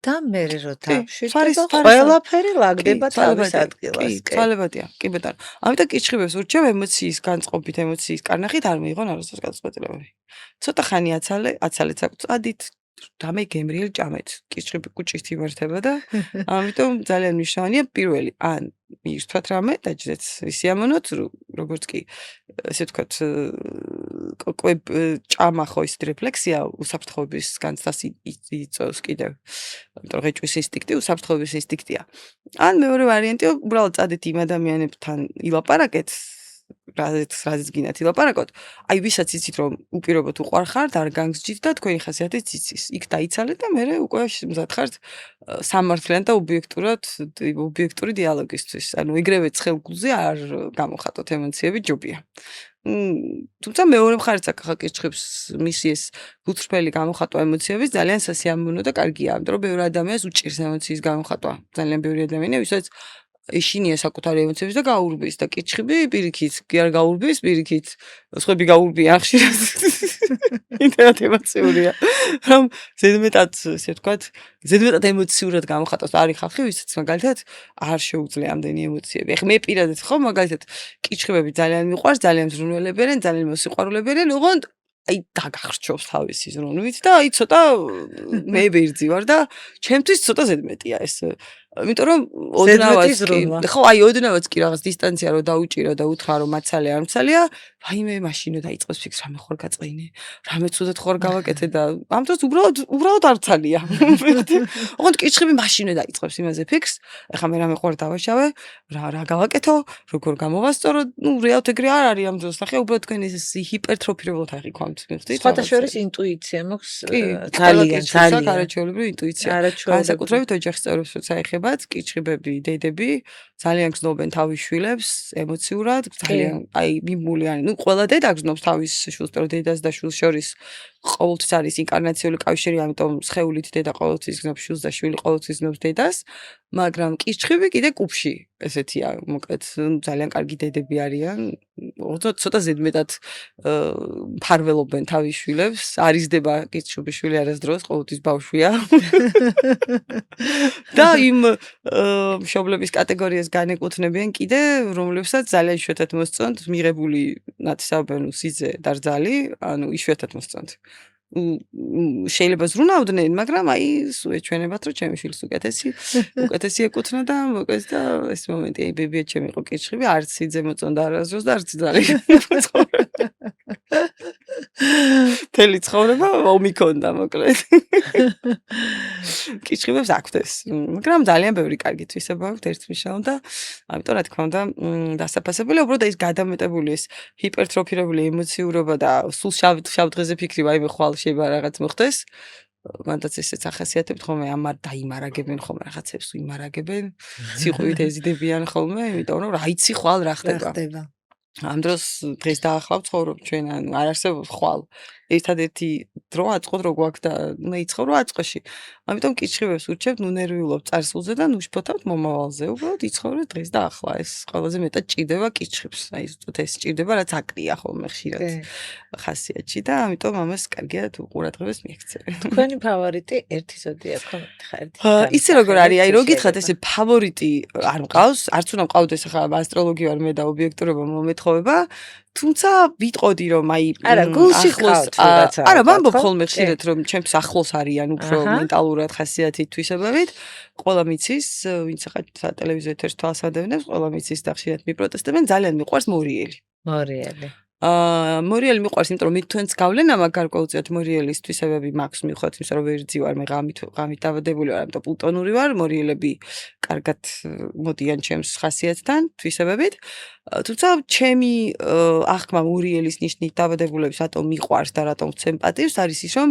და მერე რო დავშვიდდება, ყველაფერი ლაგდება თავის ადგილას. კი, სვალებადია, კი ბატონო. ამიტომ კირჩხიბებს ურჩევ ემოციის განწყობით, ემოციის კარნახით არ მიიღონ არასდროს გადაწყვეტილებები. ცოტა ხანი აცალეთ საკუთადით დამე გემრიელ ჭამეთ. კირჩხიბი კუჭით იმართება და ამიტომ ძალიან მნიშვნელოვანია პირველი ან მიირთვათ რამე დაჯდეთ ისიამონოთ როგორც კი ესე ვთქვათ ჭამა ხო ის რეფლექსია უსაფრთხოების განცდას იწვევს კიდევ. იმიტომ ღეჭვის ინსტინქტი უსაფრთხოების ინსტინქტია. ან მეორე ვარიანტია უბრალოდ წადეთ იმ ადამიანებთან ილაპარაკეთ რაზეც გინათ ილაპარაკოთ, აი ვისაც იცით რომ უპირობოდ უყვარხართ, არ განგსჯით და თქვენი ხასიათით იცის. იქ დაიცალეთ და მერე უკვე მზად ხართ სამართლიან და ობიექტური დიალოგისთვის. ანუ ეგრევე ცხელგულზე არ გამოხატოთ ემოციები ჯობია. თუმცა მეორე მხარეს ახლა კირჩხიბს მისი ეს გულწრფელი გამოხატვა ემოციების ძალიან სასიამოვნო და კარგია, იმიტომ რომ ბევრი ადამიანს უჭირს ემოციის გამოხატვა. ძალიან ბევრი ადამიანია, ვისაც ეშინია საკუთარი ემოციების და გაურბის და კირჩხიბი პირიქით, კი არ გაურბის, პირიქით, სხვები გაურბიან ხშირად. ინტერნეტ ემოციურია. რომ ზედმეტად, ესე ვთქვათ, ზედმეტად ემოციურად გამოხატავს არის ხალხი, ვისაც მაგალითად არ შეუძლია ამდენი ემოციები. ეხლა მე პირადად ხო მაგალითად კირჩხიბები ძალიან მიყვარს, ძალიან მზრუნველებიან, ძალიან მოსიყვარულებიან, ოღონდ აი დაგახრჩობს თავისი ზრუნვით და აი ცოტა მე ბერძი ვარ და ჩემთვის ცოტა ზედმეტია ეს. იმიტომ რომ ხო აი ოდნავაც კი რაღაც დისტანცია რო დაუჭირო და უთხრა რომ მაცალე არ მცალია, ვაიმე მაშინ დაიწყოს ფიქს რამე ხوار გაწყინე, რამე ცუდად ხوار გავაკეთე და ამ დროს უბრალოდ არ ცალია. ოღონდ კირჩხიბი მაშინ დაიწყებს იმაზე ფიქს, ეხლა მე რამე ხوار დავაშავე, რა გავაკეთო, როგორ გამოვასწორო, ნუ რეალურად ეგრე არ არის ამ დროს. ნახე უბრალოდ თქვენ ეს ჰიპერტროფირებულად აღიქვამთ მიხდით. სხვათა შორის ინტუიცია მაქვს ძალიან არაჩვეულებრივი ინტუიცია. განსაკუთრებით ოჯახის წევრებს როცა ეხებათ კირჩხიბები, დედები ძალიან გზნობენ თავის შვილებს ემოციურად, ძალიან აი მიმული არის. ნუ ყველა დედა გზნობს თავის შვილს, პრო დედას და შვილს შორის ყოველთვის არის ინკარნაციული კავშირი, ამიტომ სხეულით დედა ყოველთვის გზნობს შვილს და შვილი ყოველთვის გზნობს დედას, მაგრამ კირჩხიბი კიდე კუბში ესეთია, მოკლედ ძალიან კარგი დედები არიან, ცოტა ზედმეტად ფარველობენ თავის შვილებს, არ იზრდება კირჩხიბის შვილი არასდროს, ყოველთვის ბავშვია. და იმ მშობლების კატეგორიას განეკუთვნებიან კიდე, რომლებსაც ძალიან იშვიათად მოსწონთ მიღებული ნათესაობანი სიძე და რძალი, ანუ იშვიათად მოსწონთ. შეიძლება ზრუნავდნენ, მაგრამ აი სულ ეჩვენებათ, რომ ჩემი შვილს უკეთესი ეკუთვნა და მოკლედ და ეს მომენტი, აი ბებია ჩემი იყო კირჩხიბი, არც სიძე მოწონდა არასდროს და არც ძალი. მთელი ცხოვრება ომი ქონდა მოკლედ. კიჩხიბებს აქვთ ეს, მაგრამ ძალიან ბევრი კარგი თვისება აქვთ ერთმიშალ და ამიტომ რა თქმა უნდა დასაფასებელია უბრალოდ ეს გადამეტებული ეს ჰიპერტროფირებული ემოციურობა და სულ შავ დღეზე ფიქრი ვაიმე ხვალ შეიძლება რაღაც მოხდეს. მანდაც ესეც ახასიათებთ ხოლმე ამარ დაიმარაგებენ ხოლმე რაღაცებს ვიმარაგებენ ციყვივით ეზიდებიან ხოლმე იმიტომ რომ რა იცი ხვალ რა ხდება ამ დროს დღეს დაახლავ ცხოვრობ ჩვენ ანუ არ არსებობს ხვალ ერთადერთი დრო აწყოთ რო გვაქვს და უნდა იცხოვრო აწყოში ამიტომ კიჩხიბებს ურჩევთ ნუ ნერვიულობ წარსულზე და ნუ შფოთავთ მომავალზე უბრალოდ იცხოვრეთ დღეს და ახლა ეს ყველაზე მეტად ჭირდება კიჩხიბს აი ზუსტად ეს ჭირდება რაც აკრია ხოლმე ხშირად ხასიათში და ამიტომ ამას კარგია თუ ყურადღებას მიექცევენ თქვენი ფავორიტი ერთი ზოდიაქო ხართ იცი როგორ არის აი რო გითხრათ ესე ფავორიტი არ მყავს არც უნდა მყავდეს ახლა ასტროლოგი ვარ მე და ობიექტურობა მომეთხოვება თუმცა ვიტყოდი რომ აი არა გულში ყავთ რაღაცა არა ვამბობ ხოლმე ხშირად რომ ჩემს ახლოს არიან უფრო მენტალურად ხასიათით თვისებებით ყველა მიცის ვინც ახლა ტელევიზიო ეთერს თვალს ადევნებს ყველა მიცის და ხშირად მიპროტესტებენ ძალიან მიყვარს მორიელი მორიელი მიყვარს იმიტომ რომ მითვენს გავლენა მაგ გარკვეულწილად მორიელის თვისებები მაქვს მიხვდეთ იმიტომ რომ ვერძი ვარ მე ღამით დავადებული ვარ ამიტომ პლუტონური ვარ მორიელები კარგად მოდიან ჩემს ხასიათთან თვისებებით თუმცა ჩემი აღქმა მორიელის ნიშნით დავადებულებს რატომ მიყვარს და რატომ ვცემ პატივს არის ის რომ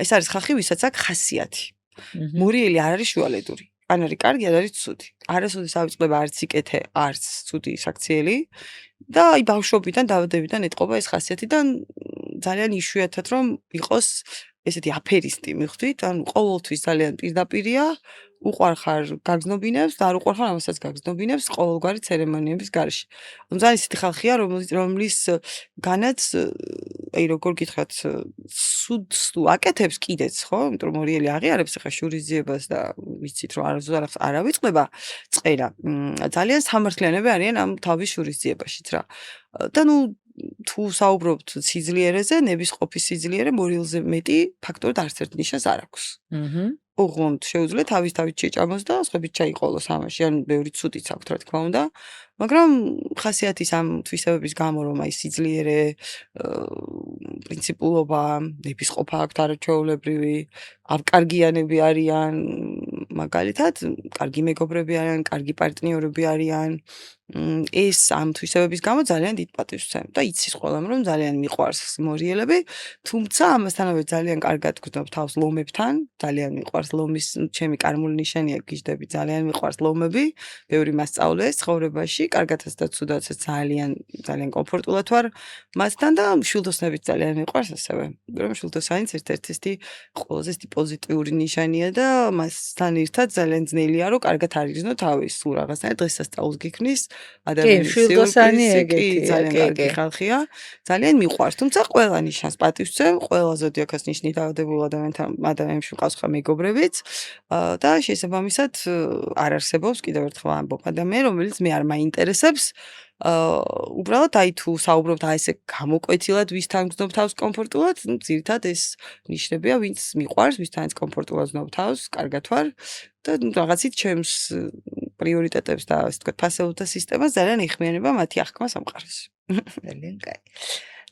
ეს არის ხალხი ვისაც აქვს ხასიათი მორიელი არ არის შუალედური ან არის კარგი არ არის ცუდი არასოდეს ავიწყდება არც იკეთე არც ცუდი საქციელი და აი ბავშვობიდან დავადებიდან ეტყობა ეს ხასიათი და ძალიან იშვიათად რომ იყოს ესეთი აფერისტი მიხვდით ანუ ყოველთვის ძალიან პირდაპირია უყვარხარ გაგზნობინებს და არ უყვარხარ ამასაც გაგზნობინებს ყოველგვარი ცერემონიების გარეშე. ძალიან ისეთი ხალხია რომლის განაც აი როგორ გითხრათ სუდს თუ აკეთებს კიდეც ხო? იმიტომ რომ მორიელი აღიარებს ახლა შურიზიებას და ვიცით რომ არ ავიწყდება წერა. ძალიან სამართლიანები არიან ამ თავის შურიზიებაშიც რა. და ნუ თუ საუბრობთ სიძლიერეზე, ნებისყოფის სიძლიერე მორიელზე მეტი ფაქტორად არც ერთ ნიშანს არ აქვს. ოღონდ შეუძლია თავის შეჭამოს და სხვებით ჩაიყოლოს ამაში, ან ბევრი ცუდიც აქვს რა თქმა უნდა, მაგრამ ხასიათის ამ თვისებების გამო რომ აი სიძლიერე, პრინციპულობა, ნებისყოფა აქვს არაჩვეულებრივი, ავკარგიანები არიან, მაგალითად, კარგი მეგობრები არიან, კარგი პარტნიორები არიან, ეს ამ თვისებების გამო ძალიან დიდ პატივს ვცემ და იცის ყველამ რომ ძალიან მიყვარს მორიელები, თუმცა ამასთანავე ძალიან კარგად გრძნობ თავს ლომებთან, ძალიან მიყვარს ლომის ჩემი კარმული ნიშანია გიждები, ძალიან მიყვარს ლომები, ბევრი მასწავლეს ცხოვრებაში, კარგადაც და ცუდადაც ძალიან კომფორტულად ვარ მასთან და მშვილდოსნებით ძალიან მიყვარს ასევე. რომ მშვილდოსანიც ერთ-ერთი ყველაზე პოზიტიური ნიშანია და მასთან ერთად ძალიან ძნელია რომ კარგად არიგრძნო თავის სულ რაღაცნაირად დღესასწაულს გიქმნის ადამიანის მშვილდოსანი ეგეთი ძალიან კარგი ხალხია ძალიან მიყვარს თუმცა ყველა ნიშანს პატივს ვცემ ყველა ზოდიაქოს ნიშნით დავადებულ ადამიანებში მყავს ხა მეგობრებიც და შესაბამისად არ არსებობს კიდევ ერთხელ ამბობ ადამიანი რომელიც მე არ მაინტერესებს უბრალოდ აი თუ საუბრობთ აი ესე გამოკვეთილად ვისთან გრძნობ თავს კომფორტულად, ну, ძირითადად ეს ნიშნებია, ვინც მიყვარს, ვისთანაც კომფორტულად გრძნობ თავს, კარგად ვარ და რაღაცით ჩემს პრიორიტეტებს და ასე ვთქვათ, ფასეულთა სისტემას ძალიან ეხმიანება მათი აღქმა სამყაროს. ძალიან კაი.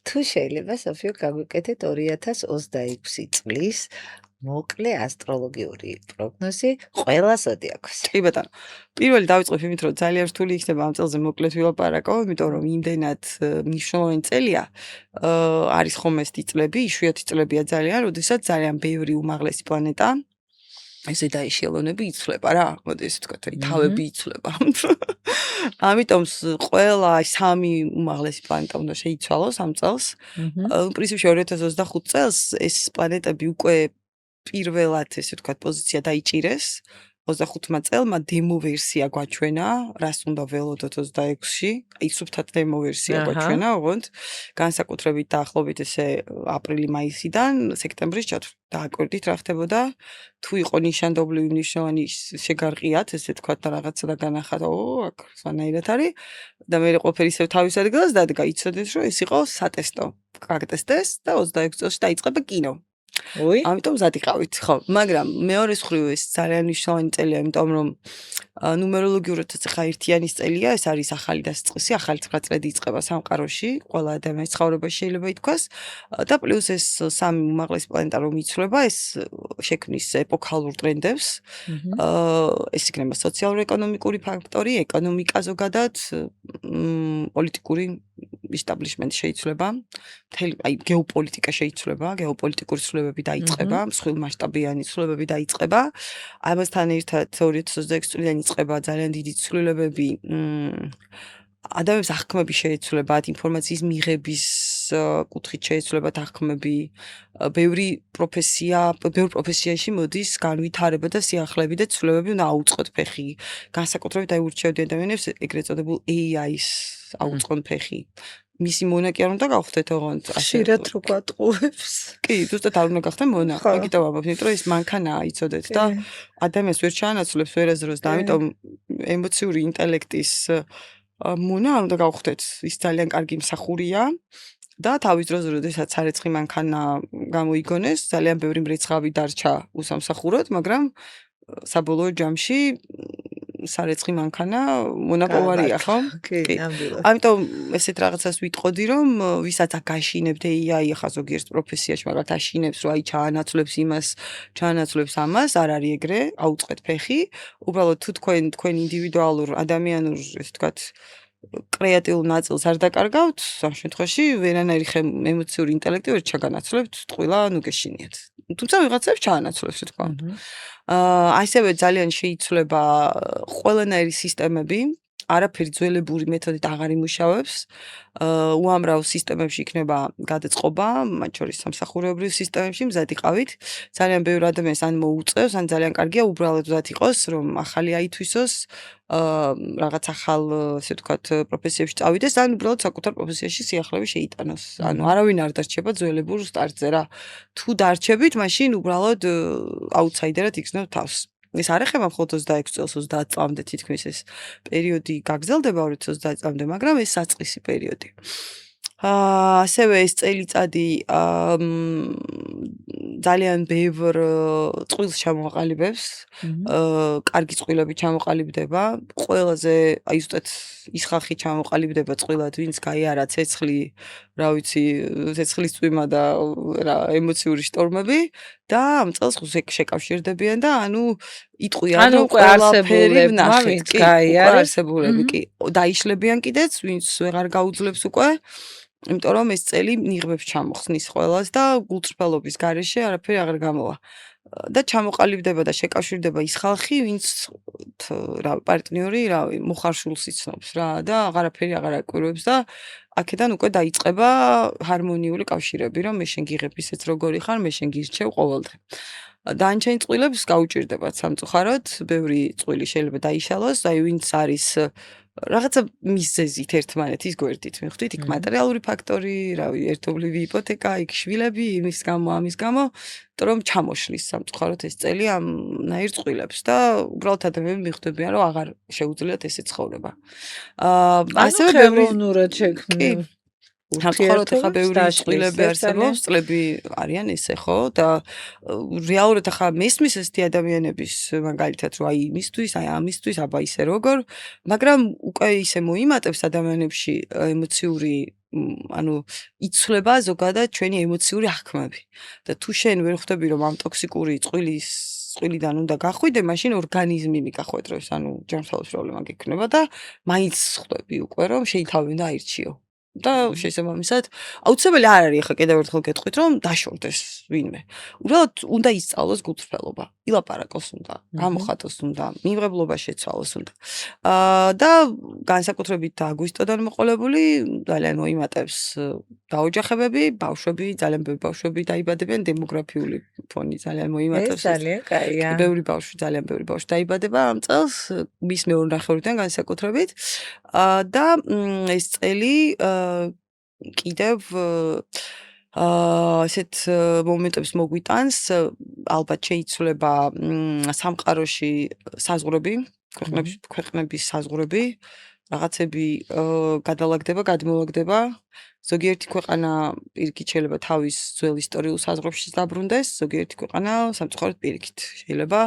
თუ შეიძლება სოფიო გაგვიკეთეთ 2026 წლის მოკლე ასტროლოგიური პროგნოზი ყველა ზოდიაქოს. კი ბატონო. პირველი დავიწყებ იმით, რომ ძალიან რთული იქნება ამ წელზე მოკლედ ვილაპარაკო, იმიტომ რომ იმდენად მნიშვნელოვანი წელია. არის ხომ ეს წლები, იშვიათი წლებია ძალიან, როდესაც ძალიან ბევრი უმაღლესი პლანეტა ესე დაიშელონები იცვლება რა, მოდი ესე ვთქვათ, თავები იცვლება. ამიტომ ყველა სამი უმაღლესი პლანეტა უნდა შეიცვალოს ამ წელს. პრინციპში 2025 წელს ეს პლანეტები უკვე პირველად ესე ვთქვათ პოზიცია დაიჭირეს 25 წელმა დემო ვერსია გვაჩვენა, რას უნდა ველოდოთ 26-ში, აი სუფთად დემო ვერსია გვაჩვენა, ოღონდ განსაკუთრებით დაახლოებით ესე აპრილი-მაისიდან სექტემბრის ჩათვლით. დააკვირდით რა ხდებოდა, თუ იყო ნიშანდობლივი მნიშვნელოვანი შეგარყიათ, ესე ვთქვათ და რაღაცა და განახათ, აქ სვანაირად არის და მე ყველაფერი ისევ თავის ადგილას დადგა, იცოდეს რომ ეს იყო სატესტო. გაგტესტეს და 26 წელს დაიწყება კინო. ой, ამიტომ ზადიყავით, ხო, მაგრამ მეორეს მხრივ ეს ძალიან მნიშვნელოვანი წელია, იმიტომ რომ ნუმეროლოგიურადაც ახლა ერთიანის წელია, ეს არის ახალი დასაწყისი, ახალი 9 წლები იწყება სამყაროში, ყველა ადამიანის ცხოვრებაში შეიძლება ითქვას და პლუს ეს სამი უმაღლესი პლანეტა რომ იცვლება, ეს შექმნის ეპოქალურ ტრენდებს. ეს იქნება სოციალურ-ეკონომიკური ფაქტორი, ეკონომიკა ზოგადად, პოლიტიკური ისტაბლიშმენტი შეიცვლება, მთელი აი გეოპოლიტიკა შეიცვლება, გეოპოლიტიკური ცვლილებები დაიწყება, მსხვილმასშტაბიანი ცვლილებები დაიწყება. ამასთან ერთად 2026 წლიდან იწყება ძალიან დიდი ცვლილებები ადამიანებს აღქმები შეეცვლებათ, ინფორმაციის მიღების კუთხით შეეცვლებათ აღქმები, ბევრი პროფესიაში მოდის განვითარება და სიახლეები და ცვლილებები უნდა აუწყოთ ფეხი. განსაკუთრებით აი ურჩევდი ადამიანებს ეგრეთ წოდებულ AI-ს აუწყონ ფეხი. მისი მონაკი არ უნდა გავხდეთ ოღონდ ხშირად რო გვატყუებს. კი, ზუსტად არ უნდა გახდე მონა. აკითხავ ამბობ, იმიტომ რომ ეს მანქანაა, იცოდეთ და ადამიანს ვერ ჩაანაცვლებს ვერაზროს და ამიტომ ემოციური ინტელექტის მონა არ უნდა გავხდეთ. ის ძალიან კარგი მსახურია და თავის დროზე როდესაც სარეცხი მანქანა გამოიგონეს, ძალიან ბევრი მრეცხავი დარჩა უსამსახუროდ, მაგრამ საბოლოო ჯამში სარეცხი მანქანა მონაპოვარია, ხო? კი, ნამდვილად. ამიტომ ესეთ რაღაცას ვიტყოდი, რომ ვისაც გაშინებთ AI ახლა ზოგიერთ პროფესიაში, მაგათ აშინებს, რომ აი ჩაანაცვლებს იმას, ჩაანაცვლებს ამას, არ არის ეგრე, აუწყეთ ფეხი. უბრალოდ თუ თქვენ ინდივიდუალურ ადამიანურ, ესე ვთქვათ, კრეატიულ ნაწილს არ დაკარგავთ, ამ შემთხვევაში ვერანაირი ემოციური ინტელექტი ვერ ჩაგანაცვლებთ, ტყუილა ნუ გეშინიათ. თუმცა ვიღაცებს ჩაანაცვლებს, თქვა. ასევე ძალიან შეიცვლება ყველანაირი სისტემები, არაფერი ძველებური მეთოდით აღარ იმუშავებს. უამრავ სისტემებში იქნება გადაწყობა, მათ შორის სამსახურეობრივ სისტემებში მზადიყავით. ძალიან ბევრი ადამიანს ან მოუწევს, ან ძალიან კარგია უბრალოდ მზად იყოს, რომ ახალი აითვისოს, რაღაც ახალ, ესე ვთქვათ, პროფესიებში წავიდეს, ან უბრალოდ საკუთარ პროფესიაში სიახლეები შეიტანოს. ანუ არავინ არ დარჩება ძველებურ სტარტზე რა. თუ დარჩებით, მაშინ უბრალოდ აუთსაიდერად იქნებ თავს. ეს არ ეხება მხოლოდ 26 წელს 30 წლამდე თითქმის ეს პერიოდი გაგრძელდება 2030 წლამდე, მაგრამ ეს საწყისი პერიოდი. ასევე ეს წელიწადი ძალიან ბევრ წყვილს ჩამოაყალიბებს, კარგი წყვილები ჩამოყალიბდება, ყველაზე აი ზუსტად ის ხალხი ჩამოყალიბდება წყვილად, ვინც გაიარა ცეცხლი, რა ვიცი, ცეცხლის წვიმა და რა ემოციური შტორმები და ამ წელს შეკავშირდებიან და ანუ იტყვიან რომ ყველაფერი ვნახეთ, კი, არსებულები, კი, დაიშლებიან კიდეც, ვინც ვეღარ გაუძლებს უკვე იმიტომ რომ ეს წელი ნიღბებს ჩამოხსნის ყველას და გულწრფელობის გარეშე არაფერი აღარ გამოვა. და ჩამოყალიბდება და შეკავშირდება ის ხალხი, ვინც რა პარტნიორი, რავი, მოხარშულს იცნობს რა და აღარაფერი აღარ აკვირვებს და აქედან უკვე დაიწყება ჰარმონიული კავშირები, რომ მე შენ გიღებ ისეც როგორი ხარ, მე შენ გირჩევ ყოველდღე. დანარჩენ წყვილებს გაუჭირდებათ სამწუხაროდ, ბევრი წვილი შეიძლება დაიშალოს, აი ვინც არის რაღაცა მიზეზით ერთმანეთის გვერდით, მიხვდით, იქ მატერიალური ფაქტორი, რავი, ერთობლივი იპოთეკა, იქ შვილები, იმის გამო, ამის გამო, რომ ჩამოშლის სამწუხაროდ ეს წელი ამნაირ წყვილებს და უბრალოდ ადამიანები მიხვდებიან, რომ აღარ შეუძლიათ ესე ცხოვრება. ასევე ბევრი ნურად შექმნი. ხალხურად ახლა ბევრი წყვილები არსებობს, წლები არიან ესე ხო და რეალურად ახლა მესმის ესეთი ადამიანების მაგალითად რომ აი იმისთვის, აი ამისთვის, აბა ისე როგორ, მაგრამ უკვე ისე მოიმატებს ადამიანებში ემოციური ანუ იცვლება ზოგადად ჩვენი ემოციური აღქმები და თუ შენ ვერ ხვდები რომ ამ ტოქსიკური წყვილიდან უნდა გახვიდე, მაშინ ორგანიზმი მიგახვედრებს, ანუ ჯანმრთელობის პრობლემა გექნება და მაინც ხვდები უკვე რომ შეიძლება უნდა აირჩიო. და შესაბამისად, აუცილებელი არ არის ახლა კიდევ ერთხელ გეტყვით, რომ დაშორდეს ვინმე. უბრალოდ უნდა ისწავლოს გულწრფელობა, ილაპარაკოს უნდა, გამოხატოს უნდა, მიღებლობა შეცვალოს უნდა. და განსაკუთრებით აგვისტოდან მოყოლებული ძალიან მოიმატებს დაოჯახებები, ბავშვები, ძალიან ბევრი ბავშვები დაიბადებიან, დემოგრაფიული ფონი ძალიან მოიმატებს. ეს ძალიან კაია. ძალიან ბევრი ბავშვი დაიბადება ამ წელს, მის მეურნეახევრიდან განსაკუთრებით. და ეს წელი კიდევ ესეთ მომენტებს მოგვიტანს, ალბათ შეიცვლება სამყაროში საზღვრები, ქვეყნების საზღვრები რაღაცები გადალაგდება, გადმოვაგდება. ზოგიერთი ქვეყანა პირიქით შეიძლება თავის ძველ ისტორიულ საზღვრებში დაბრუნდეს, ზოგიერთი ქვეყანა სამწუხაროდ პირიქით შეიძლება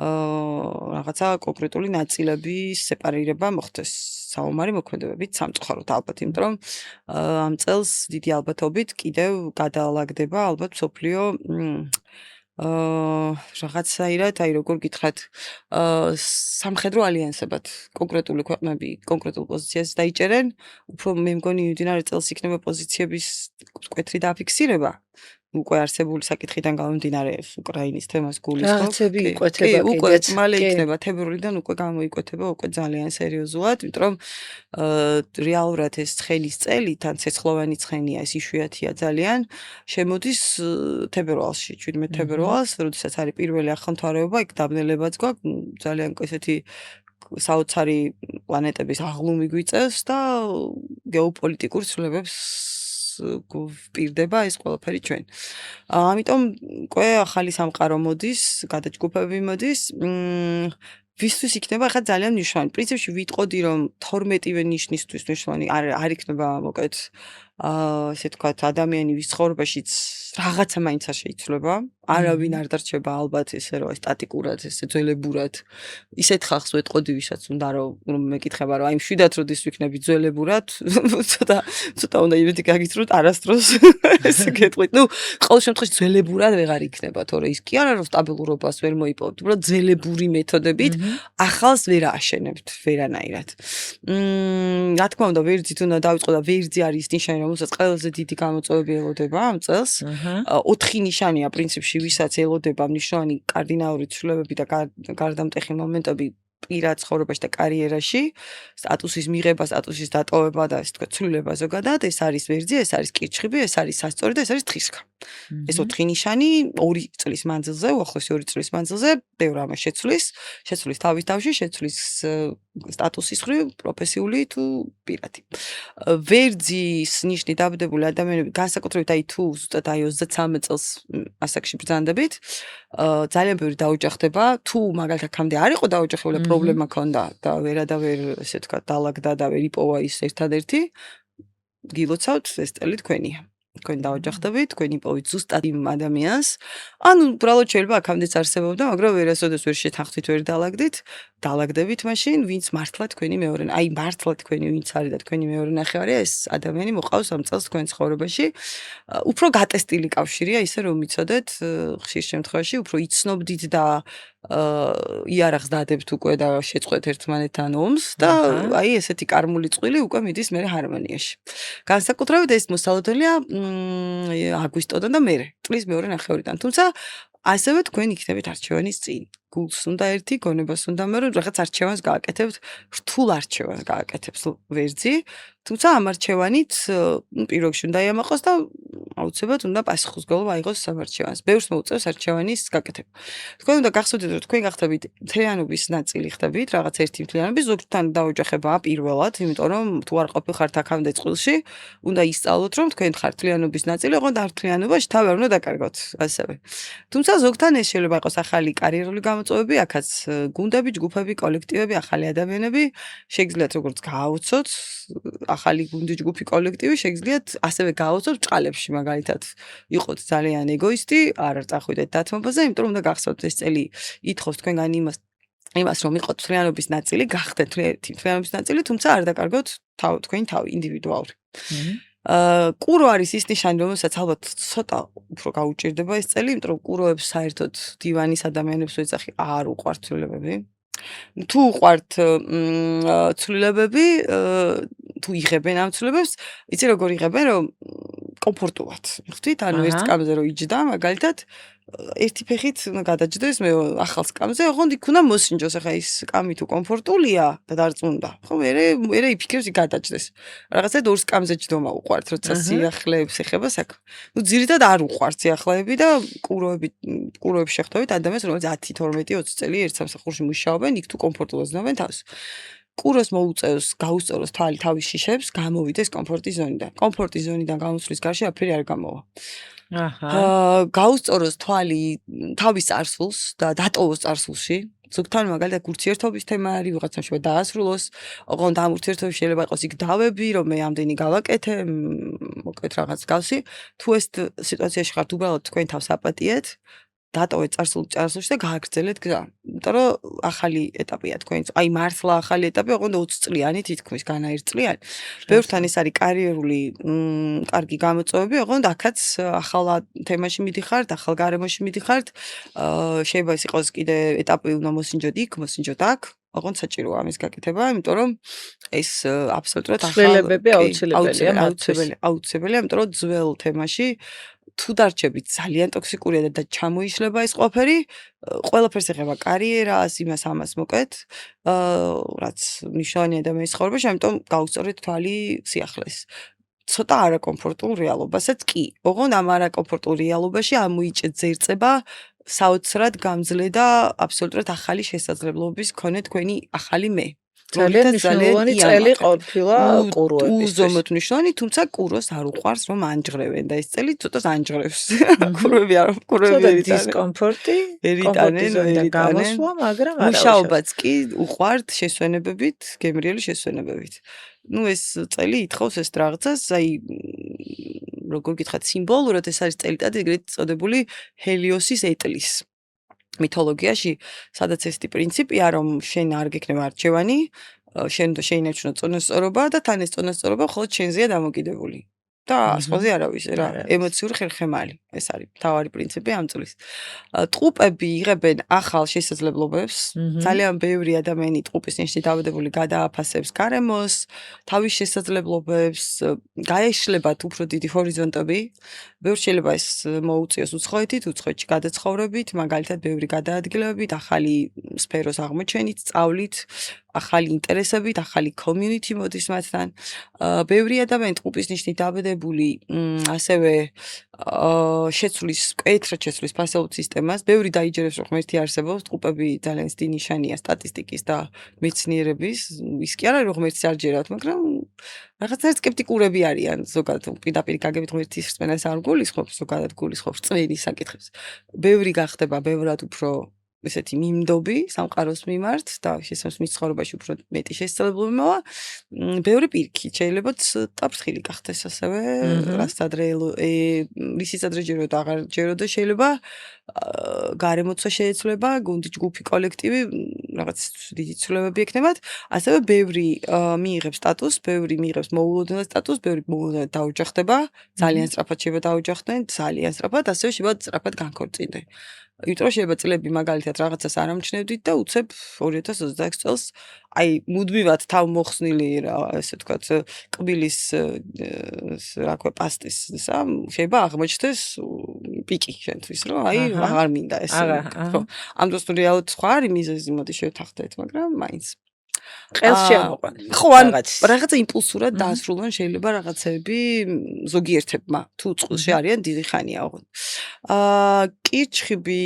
რაღაცა კონკრეტული ნაწილების სეპარირება მოხდეს საომარი მოქმედებებით სამწუხაროდ ალბათ, იმიტომ რომ ამ წელს დიდი ალბათობით კიდევ გადალაგდება ალბათ მსოფლიო რაღაცაირად, აი როგორ გითხრათ, სამხედრო ალიანსებად კონკრეტული ქვეყნები კონკრეტულ პოზიციას დაიჭერენ, უფრო მე მგონი მიმდინარე წელს იქნება პოზიციების მკვეთრი დაფიქსირება. უკვე არსებული საკითხიდან გამომდინარე უკრაინის თემას გულისხმობ. რაღაცები იკვეთება უკვე კიდეც. მალე იქნება თებერვლიდან უკვე გამოიკვეთება უკვე ძალიან სერიოზულად, იმიტომ რომ რეალურად ეს ცხენის წელი, თან ცეცხლოვანი ცხენია, ეს იშვიათია ძალიან, შემოდის თებერვალში, 17 თებერვალს, როდესაც არის პირველი ახალმთვარეობა, იქ დაბნელებაც გვაქვს, ძალიან ესეთი საოცარი პლანეტების აღლუმი გვიწევს და გეოპოლიტიკურ ცვლილებებს გვპირდება ეს ყველაფერი ჩვენ. ამიტომ უკვე ახალი სამყარო მოდის, გადაჯგუფები მოდის. ვისთვის იქნება ახლა ძალიან მნიშვნელოვანი. პრინციპში ვიტყოდი რომ 12-ვე ნიშნისთვის მნიშვნელოვანი არ იქნება მოკეთ ესე თქვათ ადამიანი ვის ცხოვრებაშიც რაღაცა მაინც არ შეიცვლება. არავინ არ დარჩება ალბათ ესე რომ სტატიკურად, ესე ძველებურად. ისეთ ხალხს ვეტყოდი, ვისაც უნდა რომ მეკითხება რომ აი მშვიდად როდის ვიქნები ძველებურად, ცოტა უნდა იმედი გაგიცროთ არასდროს ესე გეტყვით. ნუ ყოველ შემთხვევაში ძველებურად ვეღარ იქნება, თორე ის კი არა რომ სტაბილურობას ვერ მოიპოვებთ, უბრალოდ ძველებური მეთოდებით ახალს ვერ ააშენებთ ვერანაირად. რა თქმა უნდა, ვერძით უნდა დავიწყო და ვერძი არის ნიშანი, რომელსაც ყველაზე დიდი გამოწვევები ელოდება ამ წელს. 4 ნიშანია პრინციპში, ვისაც ელოდება მნიშვნელოვანი კარდინალური ცვლილებები და გარდამტეხი მომენტები პირად ცხოვრებაში და კარიერაში, სტატუსის მიღება, სტატუსის დატოვება და ასე თქვა ცვლილება ზოგადად, ეს არის ვერძი, ეს არის კირჩხიბი, ეს არის სასწორი და ეს არის თხისქა. ეს 4 ნიშანი 2 წლის მანძილზე, უახლოესი 2 წლის მანძილზე ბევრ ამას შეცვლის თავის თავში, შეცვლის სტატუსის მხრივ, პროფესიული თუ პირადი. ვერძის ნიშნით დაბადებული ადამიანები, განსაკუთრებით აი თუ ზუსტად აი 33 წელს ასაკში ბრძანდებით, ძალიან ბევრი დაოჯახდება, თუ მაგალითად აქამდე არ იყო დაოჯახებული, პრობლემა ქონდა და ვერადავერ ესე თქვა დალაგდა და ვერ იპოვა ის ერთადერთი, გილოცავთ ეს წელი თქვენია. თქვენ დაოჯახდებით, თქვენ იპოვით ზუსტად იმ ადამიანს. ანუ უბრალოდ შეიძლება აქამდეც არსებობდა, მაგრამ ვერასოდეს ვერ შეთანხმდით, ვერ დალაგდებით მაშინ, ვინც მართლა თქვენი მეორე, აი მართლა თქვენი ვინც არის და თქვენი მეორე ნახევარია, ეს ადამიანი მოყავს ამ წელს თქვენ ცხოვრებაში. უფრო გატესტილი კავშირია, ისე რომ მიცოდეთ, ხშირ შემთხვევაში უფრო იცნობდით და იარაღს დადებთ უკვე და შეწყვეთ ერთმანეთთან ომს და აი ესეთი კარმული წყვილი უკვე მიდის მე ჰარმონიაში. განსაკუთრებით ეს მოსალოდელია აგვისტოდან და მერე, წლის მეორე ნახევრიდან. თუმცა ასევე თქვენ იქნებით არჩევანის წინ. გულს უნდა ერთი, გონებას უნდა მე რომ რაღაც არჩევანს გააკეთებთ, რთულ არჩევანს გააკეთებს ვერძი, თუმცა ამ არჩევანით პიროგში უნდა იამაყოს და აუცილებლად უნდა პასუხისმგებლობა აიღოს ამ არჩევანს. ბევრს მოუწევს არჩევანის გაკეთება. თქვენ უნდა გახსოვდეთ, რომ თქვენ გახდებით მთლიანობის ნაწილი ხდებით, რაღაც ერთი მთლიანობის, ზოგთან დაოჯახებაა პირველად, იმიტომ რომ თუ არ ყოფილხართ აქამდე წყვილში, უნდა ისწავლოთ, რომ თქვენ ხართ მთლიანობის ნაწილი, ოღონდ არ მთლიანობაში თავი არ უნდა დაკარგოთ, ასევე. თუმცა ზოგთან ეს შეიძლება იყოს ახალი კარიერული გამოწვევები, აქაც გუნდები, ჯგუფები, კოლექტივები, ახალი ადამიანები, შეგიძლიათ როგორც გააოცოთ ახალი გუნდი, ჯგუფი, კოლექტივი, შეგიძლიათ ასევე გააოცოთ ბჭყალებში, მაგალითად, იყოთ ძალიან ეგოისტი, არ წახვიდეთ დათმობაზე, იმიტომ რომ უნდა გახსოვთ ეს წელი ითხოვს თქვენგან იმას, რომ იყოთ მთლიანობის ნაწილი, გახდეთ მთლიანობის ნაწილი, თუმცა არ დაკარგოთ თქვენი თავი, ინდივიდუალური. კურო არის ის ნიშანი, რომელსაც ალბათ ცოტა უფრო გაუჭირდება ეს წელი, იმიტომ რომ კუროებს საერთოდ დივანის ადამიანებს ვეძახი, არ უყვართ ცვლილებები. თუ უყვართ ცვლილებები, თუ იღებენ ამ ცვლილებებს, იცი როგორ იღებენ, რომ კომფორტულად. ხვდით, ანუ ერთ სკამზე რომ იჯდა, მაგალითად, ერთი ფეხით გადაჯდეს, მე ახალ სკამზე, ოღონდ იქ უნდა მოსინჯოს, ახლა ის სკამი თუ კომფორტულია და დარწმუნდა. ხო, მერე იფიქრებს იქ გადაჯდეს. რაღაცა ორ სკამზე ჯდომა უყვართ, როცა სიახლეებს ეხება საქმე. ნუ ძირითადად არ უყვართ სიახლეები და კუროებში შეხვდებით ადამიანს, რომელიც 10, 12, 20 წელი ერთ სამსახურში მუშაობენ, იქ თუ კომფორტულად ზნობენ თავს. კუროს მოუწევს გაუსწოროს თვალი თავის შიშებს, გამოვიდეს კომფორტის ზონიდან. კომფორტის ზონიდან გამოსვლის გარშე აფერი არ გამოვა. გაუსწოროს თვალი თავის წარსულს და დატოვოს წარსულში, ზოგთან მაგალითად ურთიერთობის თემა არის, ვიღაცამ შეიძლება დაასრულოს, ოღონდ ამ ურთიერთობის შეიძლება იყოს იქ დავები, რომ მე ამდენი გავაკეთე, მოკლედ რაღაც გასი. თუ ეს სიტუაციაში ხართ, უბრალოდ თქვენ თავს აპატიეთ, დატოვეთ წარსულში და გააგრძელეთ გზა. იმიტომ რომ ახალი ეტაპია თქვენს. აი მართლა ახალი ეტაპი, ოღონდ 20 წლიანი თითქმის განაერთწლიანი. ბევრთან ეს არის კარიერული კარგი გამოწვევები, ოღონდ აქაც ახალ თემაში მიდიხართ, ახალ გარემოში მიდიხართ. შეიძლება ეს იყოს კიდე ეტაპი უნდა მოსინჯოთ იქ, მოსინჯოთ აქ. ოღონდ საჭიროა ამის გაკეთება, იმიტომ რომ ეს აბსოლუტურად ახალ ცვლილებები აუცილებელია მათთვის. აუცილებელია, იმიტომ რომ ძველ თემაში თუ დარჩებით ძალიან ტოქსიკურია და ჩამოიშლება ეს ყველაფერი, ყველაფერს ეხება კარიერას, იმას ამას მოკლედ, რაც მნიშვნელოვანია ადამიანის ცხოვრებაში, ამიტომ გაუსწორეთ თვალი სიახლეს. ცოტა არაკომფორტულ რეალობასაც კი. ოღონდ ამ არაკომფორტულ რეალობაში ამოიჭეთ ზერწება საოცრად გამძლე და აბსოლუტურად ახალი შესაძლებლობების მქონე თქვენი ახალი მე. ძალიან მნიშვნელოვანი წელი ყოფილა ყუროებისთვის. უზომოდ მნიშვნელოვანი, თუმცა ყუროს არ უყვარს რომ ანჯღრევენ და ეს წელი ცოტას ანჯღრევს. ყურები არ ცოტა დისკომფორტი, კომფორტიზონიდან გამოსვლა, მაგრამ არა. მუშაობაც კი უყვართ შესვენებებით, გემრიელი შესვენებებით. ეს წელი ითხოვს ეს რაღაცას, აი როგორ გითხრათ, სიმბოლურად ეს არის წელიწადი ეგრეთ წოდებული ჰელიოსის ეტლის. მითოლოგიაში, სადაც ესეთი პრინციპია, რომ შენ არ გექნება არჩევანი, შენ უნდა შეინარჩუნო წონასწორობა და თან ეს წონასწორობა მხოლოდ შენზეა დამოკიდებული. და სხვაზე არავის რა, ემოციური ხერხემალი. ეს არის მთავარი პრინციპი ამ წლის. ტყუპები იღებენ ახალ შესაძლებლობებს. ძალიან ბევრი ადამიანი ტყუპის ნიშნით დავადებული გადააფასებს გარემოს, თავის შესაძლებლობებს, გაეშლებათ უფრო დიდი ჰორიზონტები. ბევრ შეიძლება ეს მოუწიოს უცხოეთით, უცხოეთში გადაცხოვრებით, მაგალითად ბევრი გადაადგილებებით, ახალი სფეროს აღმოჩენით, სწავლით, ახალი ინტერესებით, ახალი community მოდის მათთან. ბევრი ადამიანი ტყუპის ნიშნით დავადებული, ასევე შეცვლის, მკვეთრად შეცვლის ფასეულ სისტემას. ბევრი დაიჯერებს, რომ ღმერთი არსებობს, ტყუპები ძალიან დიდი ნიშანია სტატისტიკის და მეცნიერების. ის კი არა, რომ ღმერთს არ ჯერავთ, მაგრამ რაღაცნაირად სკეპტიკურები არიან, ზოგადად პირდაპირ გაგებით ღმერთის რწმენას არ გულისხმობს, ზოგადად გულისხმობს რწმენის საკითხებს. ბევრი გახდება ბევრად უფრო ესეთი მიმდობი სამყაროს მიმართ და შესაძლოა მის ცხოვრებაში უფრო მეტი შესაძლებლობები მოვა. ბევრი პირქი შეიძლება წაფრთხილი გახდეს ასევე, რისიც ადრე ჯერო და აღარ ჯერო და შეიძლება გარემოცვა შეეცვლება, გუნდი, ჯგუფი, კოლექტივი, რაღაც დიდი ცვლილებები ექნებათ. ასევე ბევრი მიიღებს სტატუსს, ბევრი მიიღებს მოულოდნელ სტატუსს, ბევრი მოულოდნელად დაუჯახდება, ძალიან სწრაფად შეიძლება დაუჯახდნენ, ძალიან სწრაფად, ასევე შეიძლება სწრაფად განქორწინდნენ. იმიტომ რომ შეიძლება წლები მაგალითად რაღაცას არ ამჩნევდით და უცებ 2026 წელს აი მუდმივად თავმოხსნილი რა ესე ვთქვათ კბილის რა ქვია პასტის ისა შეიძლება აღმოჩნდეს პიკი შენთვის რომ აი აღარ მინდა ეს ხო ამ დროს თუ რეალურად სხვა არის მიზეზი მოდი შევთანხმდეთ მაგრამ მაინც ყელს შემოყვანილ. ხო, რაღაცა იმპულსურად დაასრულონ შეიძლება რაღაცები ზოგიერთებმა, თუ წყვილში არიან დიდი ხანია ოღონდ. კირჩხიბი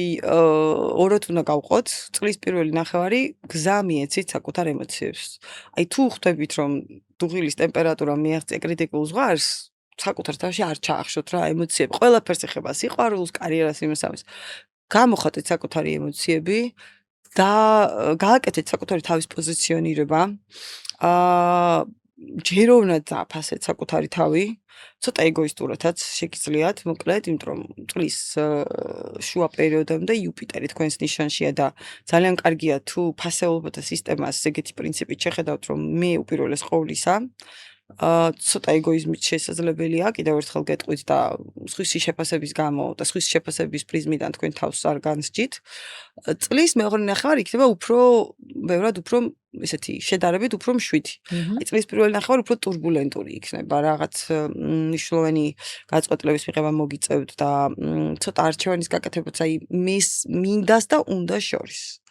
ორად უნდა გავყოთ, წლის პირველი ნახევარი გზა მიეცით საკუთარ ემოციებს. აი თუ ხვდებით რომ დუღილის ტემპერატურა მიაღწია კრიტიკულ ზღვარს, საკუთარ თავში არ ჩაახშოთ რა ემოციები, ყველაფერს ეხება სიყვარულს, კარიერას, იმას ამას. გამოხატეთ საკუთარი ემოციები. და გააკეთეთ საკუთარი თავის პოზიციონირება. ჯეროვნად დააფასეთ საკუთარი თავი. ცოტა ეგოისტურადაც შეგიძლიათ, მოკლედ, იმიტომ რომ წლის შუა პერიოდამდე იუპიტერი თქვენს ნიშანშია და ძალიან კარგია თუ ფასეულობათა სისტემას ეგეთი პრინციპით შეხედავთ, რომ მე უპირველეს ყოვლისა ცოტა ეგოიზმით შესაძლებელია, კიდევ ერთხელ გეტყვით და სხვისი შეფასების გამო და სხვისი შეფასების პრიზმიდან თქვენ თავს არ განსჯით. წლის მეორე ნახევარი იქნება უფრო ბევრად უფრო ესეთი შედარებით უფრო მშვიდი. აი წლის პირველი ნახევარი უფრო турბულენტური იქნება, რაღაც მნიშვნელოვანი გაწყვეტილების მიღება მოგიწევთ და ცოტა არჩევანის გაკეთებაც აი მინდას და უნდა შორის.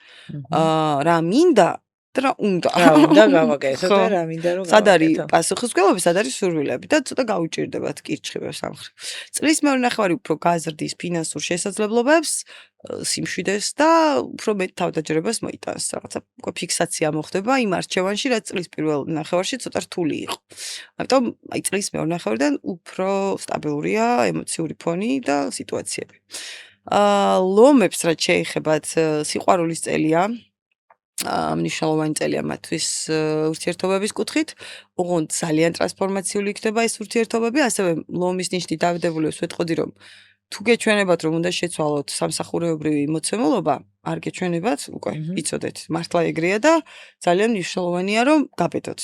რა მინდა რა უნდა გავაკეთოთ და რა მინდა რომ სად არის პასუხისმგებლობა, სად არის სურვილები და ცოტა გაუჭირდებათ კირჩხიბებს ამ ხრივ. წლის მეორე ნახევარი უფრო გაზრდის ფინანსურ შესაძლებლობებს, სიმშვიდეს და უფრო მეტ თავდაჯერებას მოიტანს. რაღაცა ფიქსაცია მოხდება იმ არჩევანში, რაც წლის პირველ ნახევარში ცოტა რთული იყო. ამიტომ აი წლის მეორე ნახევარიდან უფრო სტაბილურია ემოციური ფონი და სიტუაციები. ლომებს რაც შეეხებათ სიყვარულის წელია. მნიშვნელოვანი წელია მათთვის ურთიერთობების კუთხით. ოღონდ ძალიან ტრანსფორმაციული იქნება ეს ურთიერთობები, ასევე ლომის ნიშნით დავიდებული ვეთყოდი, რომ თუ გეჩვენებათ, რომ უნდა შეცვალოთ სამსახურეობრივი მოცემულობა, არ გეჩვენებათ, უკვე იცოდეთ, მართლა ეგრეა და ძალიან მნიშვნელოვანია, რომ გაბედოთ.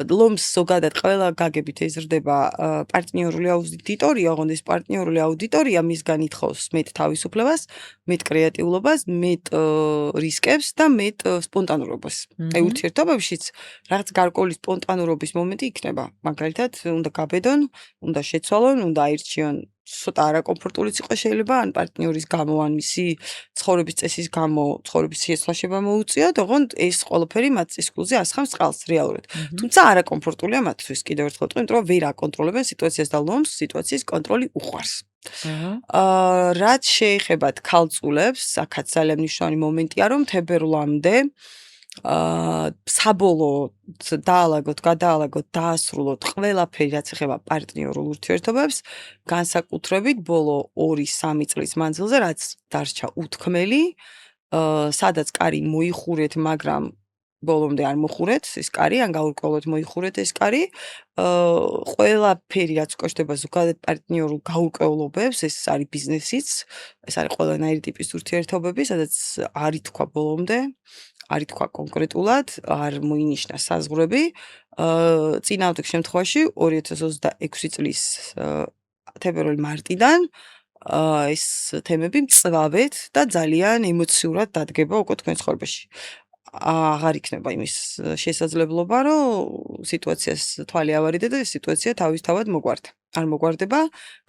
ლომს ზოგადად ყველა გაგებით ეზრდება პარტნიორული აუდიტორია, ოღონდ ეს პარტნიორული აუდიტორია მისგან ითხოვს მეტ თავისუფლებას, მეტ კრეატიულობას, მეტ რისკებს და მეტ სპონტანურობას. აი ურთიერთობებშიც რაღაც გარკვეული სპონტანურობის მომენტი იქნება. მაგალითად, უნდა გაბედონ, უნდა შეცვალონ, უნდა აირჩიონ ცოტა არაკომფორტულიც იყოს შეიძლება ან პარტნიორის გამო, ან მისი ცხოვრების წესის გამო, ცხოვრების შეცვლაშება მოუწიოთ, ოღონდ ეს ყველაფერი მათ წისქვილზე ასხამს წყალს რეალურად. თუმცა არაკომფორტულია მათთვის კიდევ ერთხელ ვთქვი, იმიტომ რომ ვერ აკონტროლებენ სიტუაციას და ლომს სიტუაციის კონტროლი უყვარს. რაც შეეხება ქალწულებს, აქაც ძალიან მნიშვნელოვანი მომენტია, რომ თებერვლამდე საბოლოოდ დაალაგოთ, გადაალაგოთ, დაასრულოთ ყველაფერი, რაც ეხება პარტნიორულ ურთიერთობებს, განსაკუთრებით ბოლო 2-3 წლის მანძილზე, რაც დარჩა უთქმელი, სადაც კარი მოიხურეთ, მაგრამ ბოლომდე არ მოხურეთ ეს კარი, ან გაურკვევლოდ მოიხურეთ ეს კარი. ყველაფერი, რაც უკავშირდება ზოგადად პარტნიორულ გაურკვევლობებს, ეს არის ბიზნესიც, ეს არის ყველანაირი ტიპის ურთიერთობები, სადაც არ ითქვა ბოლომდე, არ ითქვა კონკრეტულად, არ მოინიშნა საზღვრები. წინააღმდეგ შემთხვევაში 2026 წლის თებერვალ-მარტიდან ეს თემები მწვავედ და ძალიან ემოციურად დადგება უკვე თქვენ ცხოვრებაში. აღარ იქნება იმის შესაძლებლობა, რომ სიტუაციას თვალი ავარიდე და ეს სიტუაცია თავისთავად მოგვარდა. არ მოგვარდება,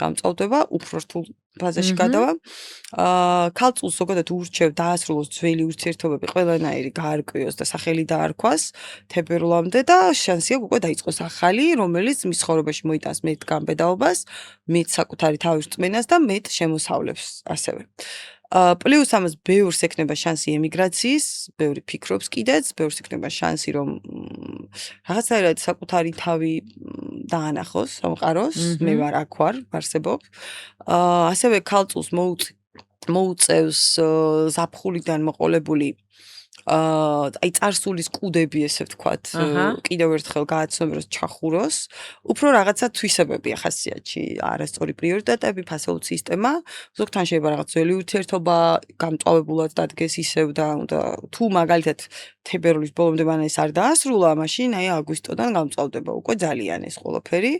გამწვავდება, უფრო რთულ ფაზაში გადავა. ქალწულს ზოგადად ურჩევ დაასრულოს ძველი ურთიერთობები ყველანაირი გაარკვიოს და სახელი დაარქვას თებერვლამდე და შანსი აქვს უკვე დაიწყოს ახალი, რომელიც მის ცხოვრებაში მოიტანს მეტ გამბედაობას, მეტ საკუთარი თავის რწმენას და მეტ შემოსავლებს ასევე. პლუს ამას ბევრს ექნება შანსი ემიგრაციის, ბევრი ფიქრობს კიდეც, ბევრს ექნება შანსი რომ რაღაცნაირად საკუთარი თავი დაანახოს, სამყაროს, მე ვარ აქ ვარ, ვარსებობ. ასევე ქალწულს მოუწევს ზაფხულიდან მოყოლებული აი წარსულის კუდები, ესე ვთქვათ, კიდევ ერთხელ გააცნობროს, ჩახუროს, უფრო რაღაცა თვისებები ახასიათში, არასწორი პრიორიტეტები, ფასეულ სისტემა, ზოგთან შეიძლება რაღაც ძველი ურთიერთობა გამწვავებულად დადგეს ისევ და თუ მაგალითად თებერვლის ბოლომდე მან ეს არ დაასრულა, მაშინ აი აგვისტოდან გამწვავდება უკვე ძალიან ეს ყველაფერი.